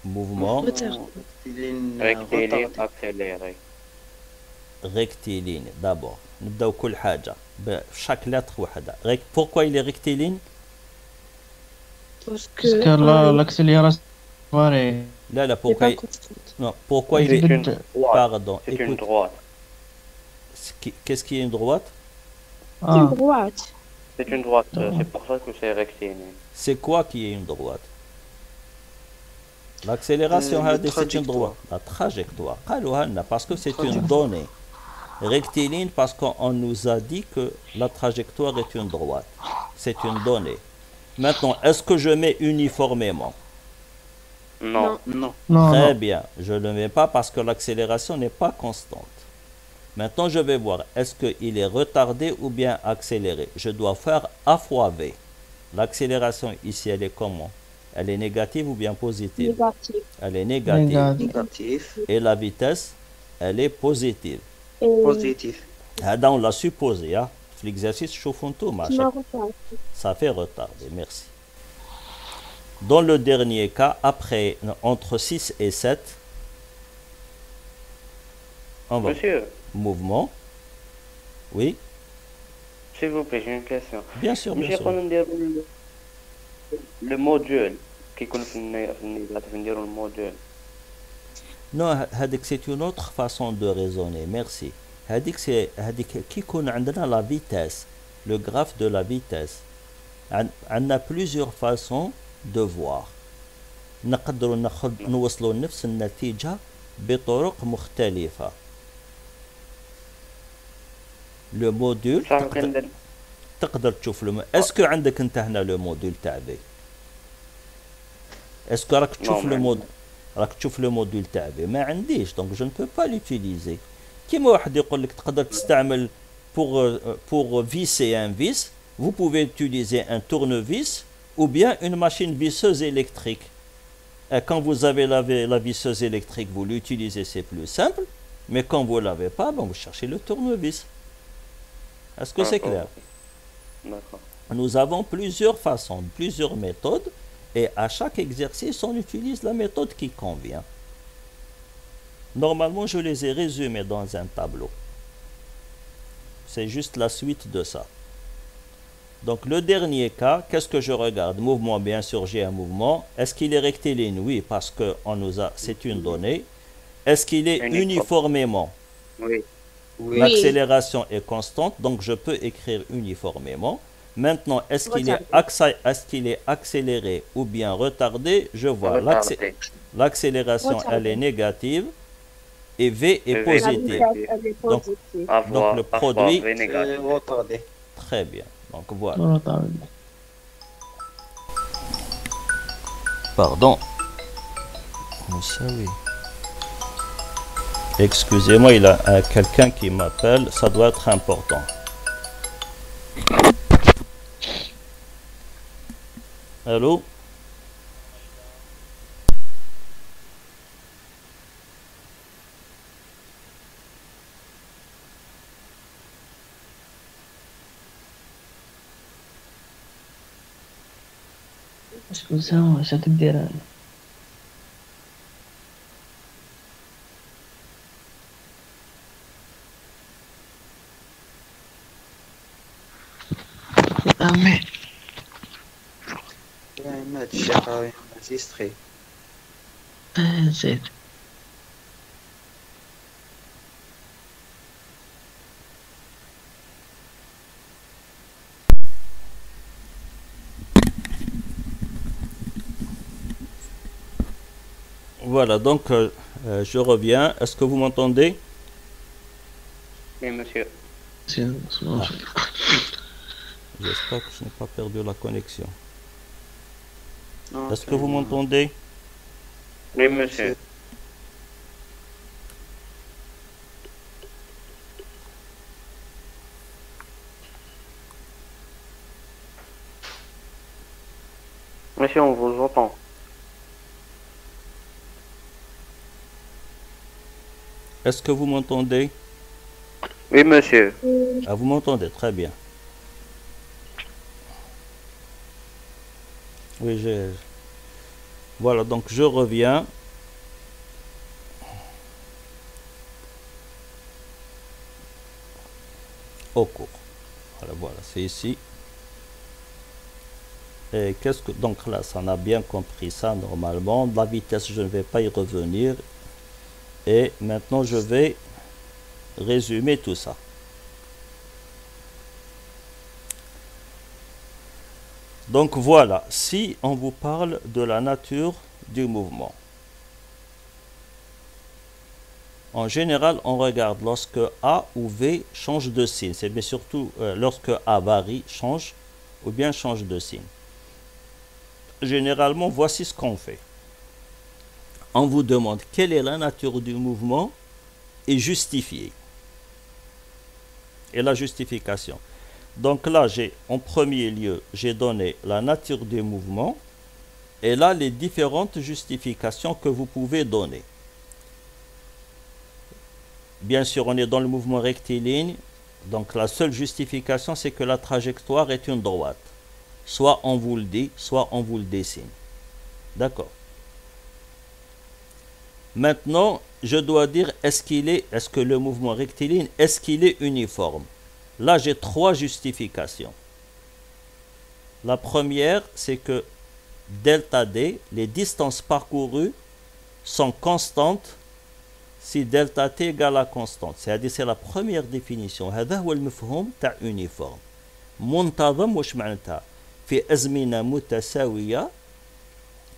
Mouvement rectiligne accéléré. rectiligne d'abord. نبداو كل حاجة بشاك لتر وحدة. Pourquoi il est rectiligne? Parce Parce que l'accélération varie. Là, pourquoi il est... Pardon, c'est une droite. Qu'est-ce qui est une droite? une droite. C'est une droite, c'est pour ça que c'est rectiligne. C'est quoi qui est une droite? L'accélération, c'est une droite. La trajectoire. Parce que c'est une donnée. Rectiligne parce qu'on nous a dit que la trajectoire est une droite. C'est une donnée. Maintenant, est-ce que je mets uniformément? Non. Très bien. Je ne le mets pas parce que l'accélération n'est pas constante. Maintenant, je vais voir. Est-ce qu'il est retardé ou bien accéléré? Je dois faire A fois V. L'accélération ici, elle est comment? Elle est négative ou bien positive? Négative. Elle est négative. Négatif. Et la vitesse, elle est positive. Positif. On l'a supposé. Hein? L'exercice, ça fait retarder. Merci. Dans le dernier cas, après, entre 6 et 7, on va. Monsieur. Mouvement. Oui. S'il vous plaît, j'ai une question. Bien sûr, bien sûr. Le module qui connaît le module. Non, c'est une autre façon de raisonner. Merci. C'est qui connaît la vitesse, le graphe de la vitesse. On a plusieurs façons de voir. نقدر نوصلوا نفس النتيجة بطرق مختلفة. Le module تقدر تشوف له. Est-ce que عندك انت هنا le module تاع V؟ Est-ce que راك تشوف le module؟ راك تشوف لو موديل تاع V ما عنديش دونك جو ne peux pas l'utiliser. كيما واحد يقول لك تقدر تستعمل pour visser un vis, vous pouvez utiliser un tournevis ou bien une machine visseuse électrique. Et quand vous avez la visseuse électrique, vous l'utilisez, c'est plus simple. Mais quand vous ne l'avez pas, bon, vous cherchez le tournevis. Est-ce que c'est clair? D'accord. Nous avons plusieurs façons, plusieurs méthodes. Et à chaque exercice, on utilise la méthode qui convient. Normalement, je les ai résumés dans un tableau. C'est juste la suite de ça. Donc le dernier cas, qu'est-ce que je regarde? Mouvement, bien sûr, j'ai un mouvement. Est-ce qu'il est rectiligne? Oui, parce que c'est une donnée. Est-ce qu'il est uniformément? Oui. L'accélération est constante, donc je peux écrire uniformément. Maintenant, est-ce qu'il est accéléré ou bien retardé? Je vois l'accélération, elle est négative et V est positive. Donc le produit est retardé. Très bien. Donc voilà. Pardon. Excusez-moi, il y a quelqu'un qui m'appelle, ça doit être important. Allô? واش تدير هذا؟ امي يعني ما تشقى انجستري. زيد Voilà, donc je reviens. Est-ce que vous m'entendez? Oui, monsieur. J'espère que je n'ai pas perdu la connexion. Non, Est-ce que vous m'entendez? Oui, monsieur. Monsieur, on vous entend. Est-ce que vous m'entendez? Oui, monsieur. Ah, vous m'entendez, très bien. Oui, voilà, donc je reviens. Au cours. Voilà, c'est ici. Et qu'est-ce que donc là, ça on a bien compris ça normalement. La vitesse, je ne vais pas y revenir. Et maintenant, je vais résumer tout ça. Donc voilà, si on vous parle de la nature du mouvement, en général, on regarde lorsque A ou V change de signe. Mais surtout lorsque A varie, change ou bien change de signe. Généralement, voici ce qu'on fait. On vous demande quelle est la nature du mouvement et justifier. Et la justification. Donc là, en premier lieu, j'ai donné la nature du mouvement et là, les différentes justifications que vous pouvez donner. Bien sûr, on est dans le mouvement rectiligne, donc la seule justification, c'est que la trajectoire est une droite. Soit on vous le dit, soit on vous le dessine. D'accord. Maintenant, je dois dire, est-ce que le mouvement rectiligne, est-ce qu'il est uniforme? Là, j'ai trois justifications. La première, c'est que delta D, les distances parcourues, sont constantes si delta T égale à constante. C'est-à-dire, c'est la première définition. هذا هو المفهوم تاع uniforme. منتظم واش معناتها؟ في أزمنة متساوية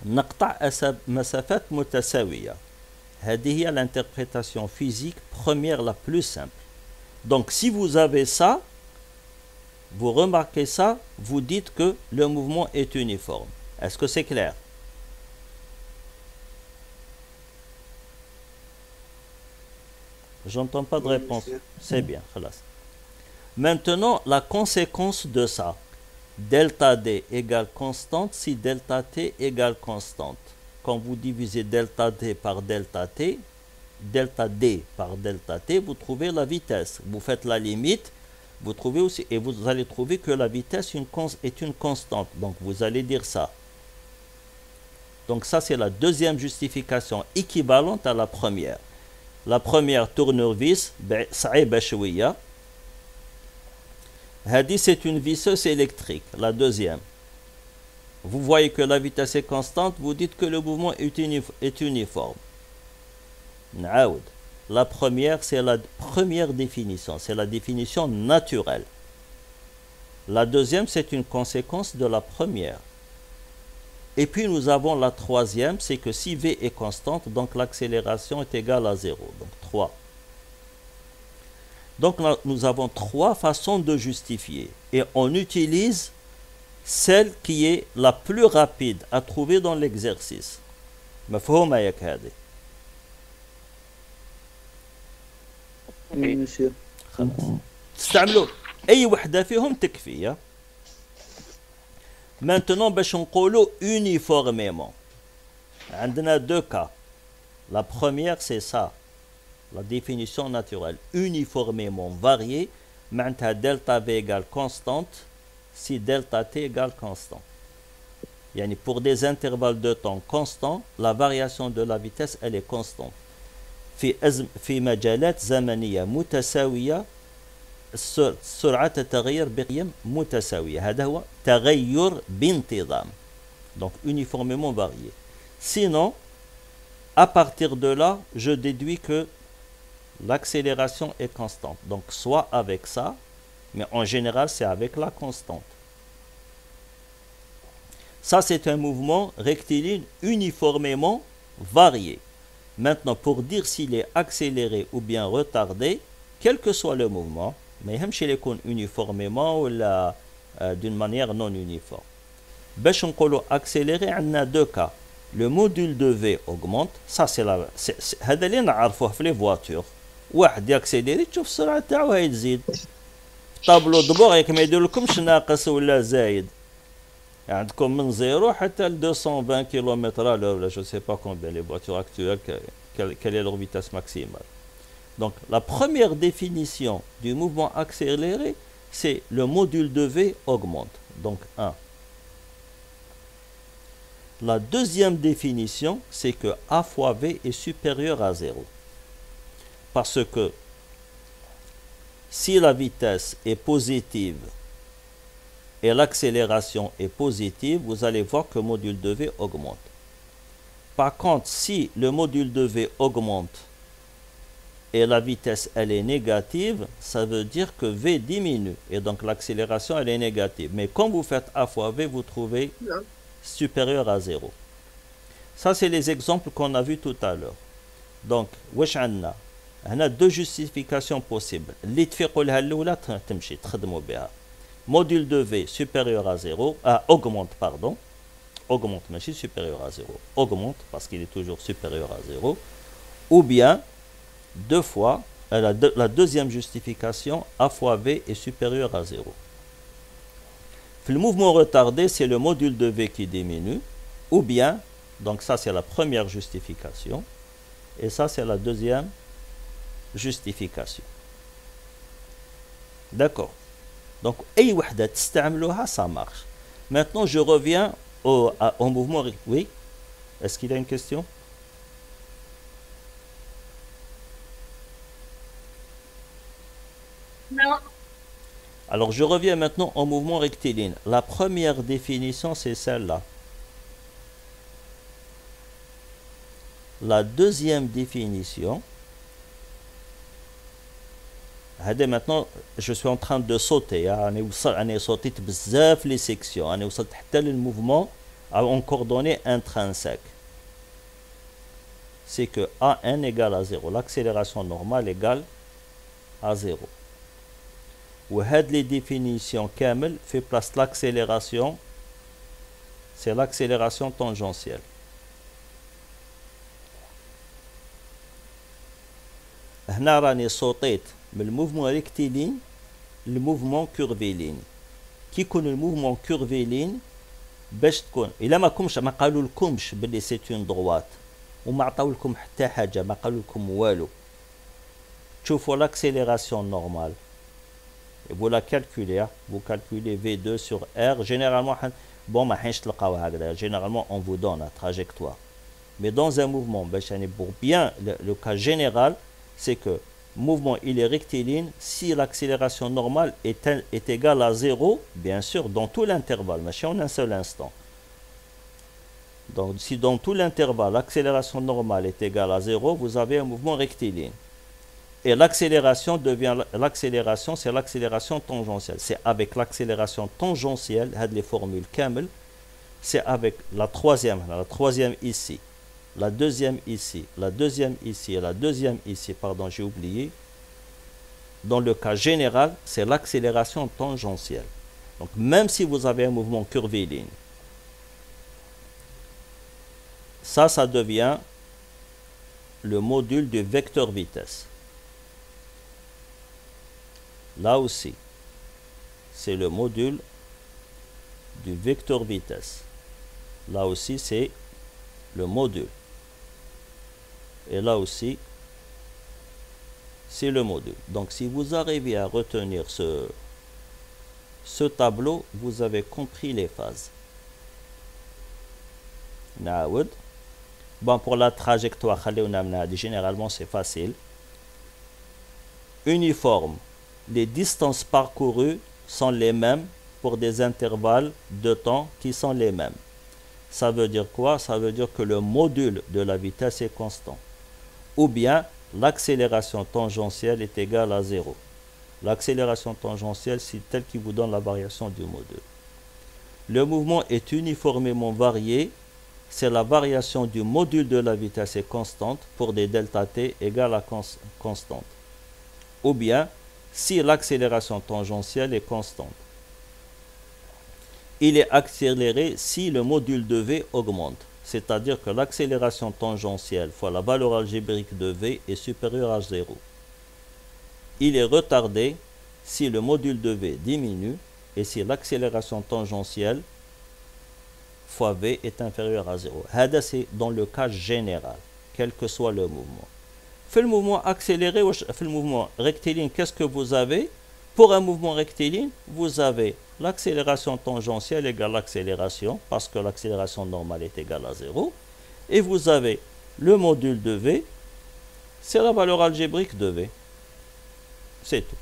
نقطع مسافات متساوية. هذه هي l'interprétation physique première la plus simple. Donc si vous avez ça, vous remarquez ça, vous dites que le mouvement est uniforme. Est-ce que c'est clair? J'entends pas de Oui, réponse. monsieur. C'est bien, خلاص. Maintenant, la conséquence de ça. Delta D égale constante si delta T égale constante. Quand vous divisez delta D par delta T, delta D par delta T, vous trouvez la vitesse. Vous faites la limite, vous trouvez aussi, et vous allez trouver que la vitesse est une constante. Donc vous allez dire ça. Donc ça, c'est la deuxième justification équivalente à la première. La première, tournevis, صعيبة شوية. Hadi, c'est une visseuse électrique. La deuxième. Vous voyez que la vitesse est constante, vous dites que le mouvement est uniforme. نعاود. La première, c'est la première définition. C'est la définition naturelle. La deuxième, c'est une conséquence de la première. Et puis nous avons la troisième, c'est que si V est constante, donc l'accélération est égale à 0. Donc 3. Donc là, nous avons trois façons de justifier. Et on utilise celle qui est la plus rapide à trouver dans l'exercice. مفهوم ياك هذه؟ Oui, monsieur. خلاص. تستعملوا أي وحدة فيهم تكفي. Maintenant باش نقولوا uniformément. عندنا deux cas. La première c'est ça. La définition naturelle. Uniformément variée. معناتها delta V égale constante si delta T égale constant. يعني pour des intervalles de temps constants, la variation de la vitesse elle est constante. في مجالات زمنية متساوية سرعة التغير بقيم متساوية. هذا هو تغير بانتظام. Donc uniformément varié. Sinon, à partir de là, je déduis que l'accélération est constante. Donc soit avec ça, mais en général c'est avec la constante. Ça c'est un mouvement rectiligne uniformément varié. Maintenant, pour dire s'il est accéléré ou bien retardé, quel que soit le mouvement, mais même chez les cônes uniformément ou d'une manière non uniforme. باش نقولوا accéléré, on a deux cas. Le module de V augmente, ça c'est la هذا اللي نعرفوه في les voitures. واحد ياكسيليري تشوف السرعة تاعو هاي تزيد. طابلو دبور ياك ما يديرلكمش ناقص ولا زايد. عندكم من 0 حتى ل 220 km/h ولا je sais pas combien les voitures actuelles quelle est leur vitesse maximale. Donc la première définition du mouvement accéléré, c'est le module de V augmente. Donc 1. La deuxième définition, c'est que A fois V est supérieur à 0. Parce que si la vitesse est positive et l'accélération est positive, vous allez voir que le module de V augmente. Par contre, si le module de V augmente et la vitesse elle est négative, ça veut dire que V diminue et donc l'accélération elle est négative. Mais quand vous faites A fois V, vous trouvez supérieur à 0. Ça c'est les exemples qu'on a vus tout à l'heure. Donc, واش عندنا؟ هنا deux justifications possibles. اللي تفيقوا لها الأولى تمشي تخدموا بها. Module de V supérieur à 0, augmente, pardon, augmente, mais c'est supérieur à 0, augmente parce qu'il est toujours supérieur à 0, ou bien, deux fois, la deuxième justification, A fois V est supérieur à 0. Le mouvement retardé, c'est le module de V qui diminue, ou bien, donc ça c'est la première justification, et ça c'est la deuxième justification. D'accord. Donc, أي وحدة تستعملوها, ça marche. Maintenant, je reviens au mouvement. Oui? Est-ce qu'il y a une question? Non. Alors, je reviens maintenant au mouvement rectiligne. La première définition, c'est celle-là. La deuxième définition, maintenant je suis en train de sauter. أنا صوتيت بزاف les sections. أنا وصلت حتى للmouvement en coordonnées intrinsèques. C'est que A1 égale à 0. L'accélération normale égale à 0. وهاد les définitions كامل fait place l'accélération. C'est l'accélération tangentielle. هنا راني صوتيت من الموفمون ريكتيلين للموفمون كورفيلين. كي يكون الموفمون كورفيلين باش تكون الا ما قالوا لكمش باللي سي اون دروات وما عطاو لكم حتى حاجه، ما قالوا لكم والو، تشوفوا l'accélération normale et vous la calculez, vous calculez V2 sur R. Généralement bon ما حينش تلقاو هكذا، généralement on vous donne la trajectoire. Mais dans un mouvement, pour bien le cas général, c'est que mouvement il est rectiligne si l'accélération normale est égale à 0, bien sûr, dans tout l'intervalle, mais en un seul instant. Donc si dans tout l'intervalle, l'accélération normale est égale à 0, vous avez un mouvement rectiligne. Et l'accélération c'est l'accélération tangentielle. C'est avec l'accélération tangentielle, les formules Camel, c'est avec la troisième ici, la deuxième ici, la deuxième ici et la deuxième ici, pardon, j'ai oublié. Dans le cas général, c'est l'accélération tangentielle. Donc même si vous avez un mouvement curviligne, ça devient le module du vecteur vitesse. Là aussi, c'est le module du vecteur vitesse. Là aussi, c'est le module. Et là aussi, c'est le module. Donc, si vous arrivez à retenir ce tableau, vous avez compris les phases. Naoud. Bon, pour la trajectoire, généralement, c'est facile. Uniforme. Les distances parcourues sont les mêmes pour des intervalles de temps qui sont les mêmes. Ça veut dire quoi? Ça veut dire que le module de la vitesse est constant. Ou bien l'accélération tangentielle est égale à 0. L'accélération tangentielle, c'est telle qui vous donne la variation du module. Le mouvement est uniformément varié. C'est la variation du module de la vitesse est constante pour des delta t égale à constante. Ou bien si l'accélération tangentielle est constante. Il est accéléré si le module de V augmente, c'est-à-dire que l'accélération tangentielle fois la valeur algébrique de V est supérieure à 0. Il est retardé si le module de V diminue et si l'accélération tangentielle fois V est inférieure à 0. C'est dans le cas général, quel que soit le mouvement. Fait le mouvement accéléré ou fait le mouvement rectiligne, qu'est-ce que vous avez? Pour un mouvement rectiligne, vous avez l'accélération tangentielle égale l'accélération, parce que l'accélération normale est égale à 0. Et vous avez le module de V, c'est la valeur algébrique de V. C'est tout.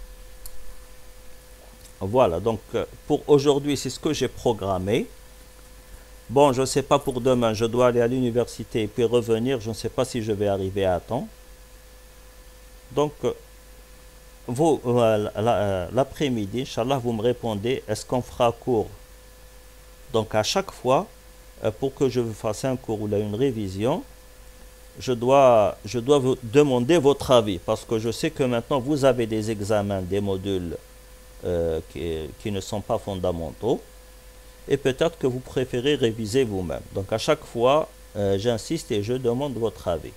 Voilà, donc pour aujourd'hui, c'est ce que j'ai programmé. Bon, je ne sais pas pour demain, je dois aller à l'université et puis revenir, je ne sais pas si je vais arriver à temps. Donc, vous, l'après-midi, Inch'Allah, vous me répondez, est-ce qu'on fera cours? Donc, à chaque fois, pour que je vous fasse un cours ou là, une révision, je dois vous demander votre avis, parce que je sais que maintenant, vous avez des examens, des modules qui ne sont pas fondamentaux, et peut-être que vous préférez réviser vous-même. Donc, à chaque fois, j'insiste et je demande votre avis.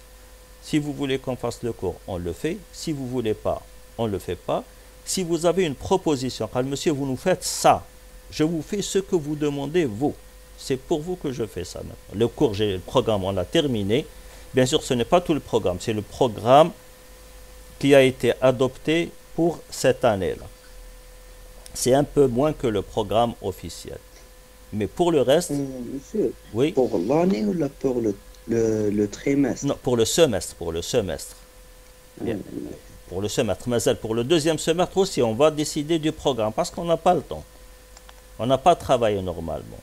Si vous voulez qu'on fasse le cours, on le fait. Si vous ne voulez pas, on ne le fait pas. Si vous avez une proposition, quand monsieur, vous nous faites ça, je vous fais ce que vous demandez, vous. C'est pour vous que je fais ça maintenant. Le cours, le programme, on l'a terminé. Bien sûr, ce n'est pas tout le programme. C'est le programme qui a été adopté pour cette année-là. C'est un peu moins que le programme officiel. Mais pour le reste... Monsieur, oui. Pour l'année ou pour le trimestre? Non, pour le semestre. Pour le semestre. Bien. Pour le semestre. Mais pour le deuxième semestre aussi, on va décider du programme parce qu'on n'a pas le temps. On n'a pas travaillé normalement.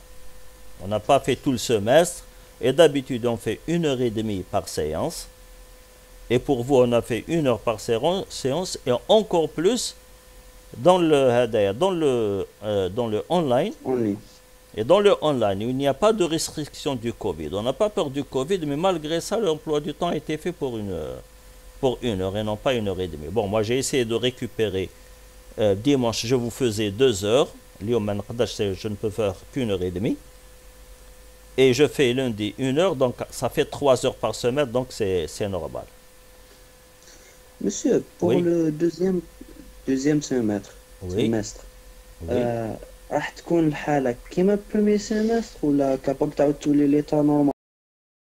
On n'a pas fait tout le semestre. Et d'habitude, on fait 1h30 par séance. Et pour vous, on a fait 1 heure par séance. Et encore plus dans le online. Et dans le online, il n'y a pas de restriction du Covid. On n'a pas peur du Covid, mais malgré ça, l'emploi du temps a été fait pour 1 heure et non pas 1h30. Bon, moi j'ai essayé de récupérer. Dimanche, je vous faisais 2 heures. Je ne peux faire qu'1h30. Et je fais lundi 1 heure, donc ça fait 3 heures par semaine, donc c'est normal. Monsieur, pour Oui. le deuxième semestre, Oui. راح تكون الحالة كيما premier semestre ولا كابابل تعاود تولي l'état normal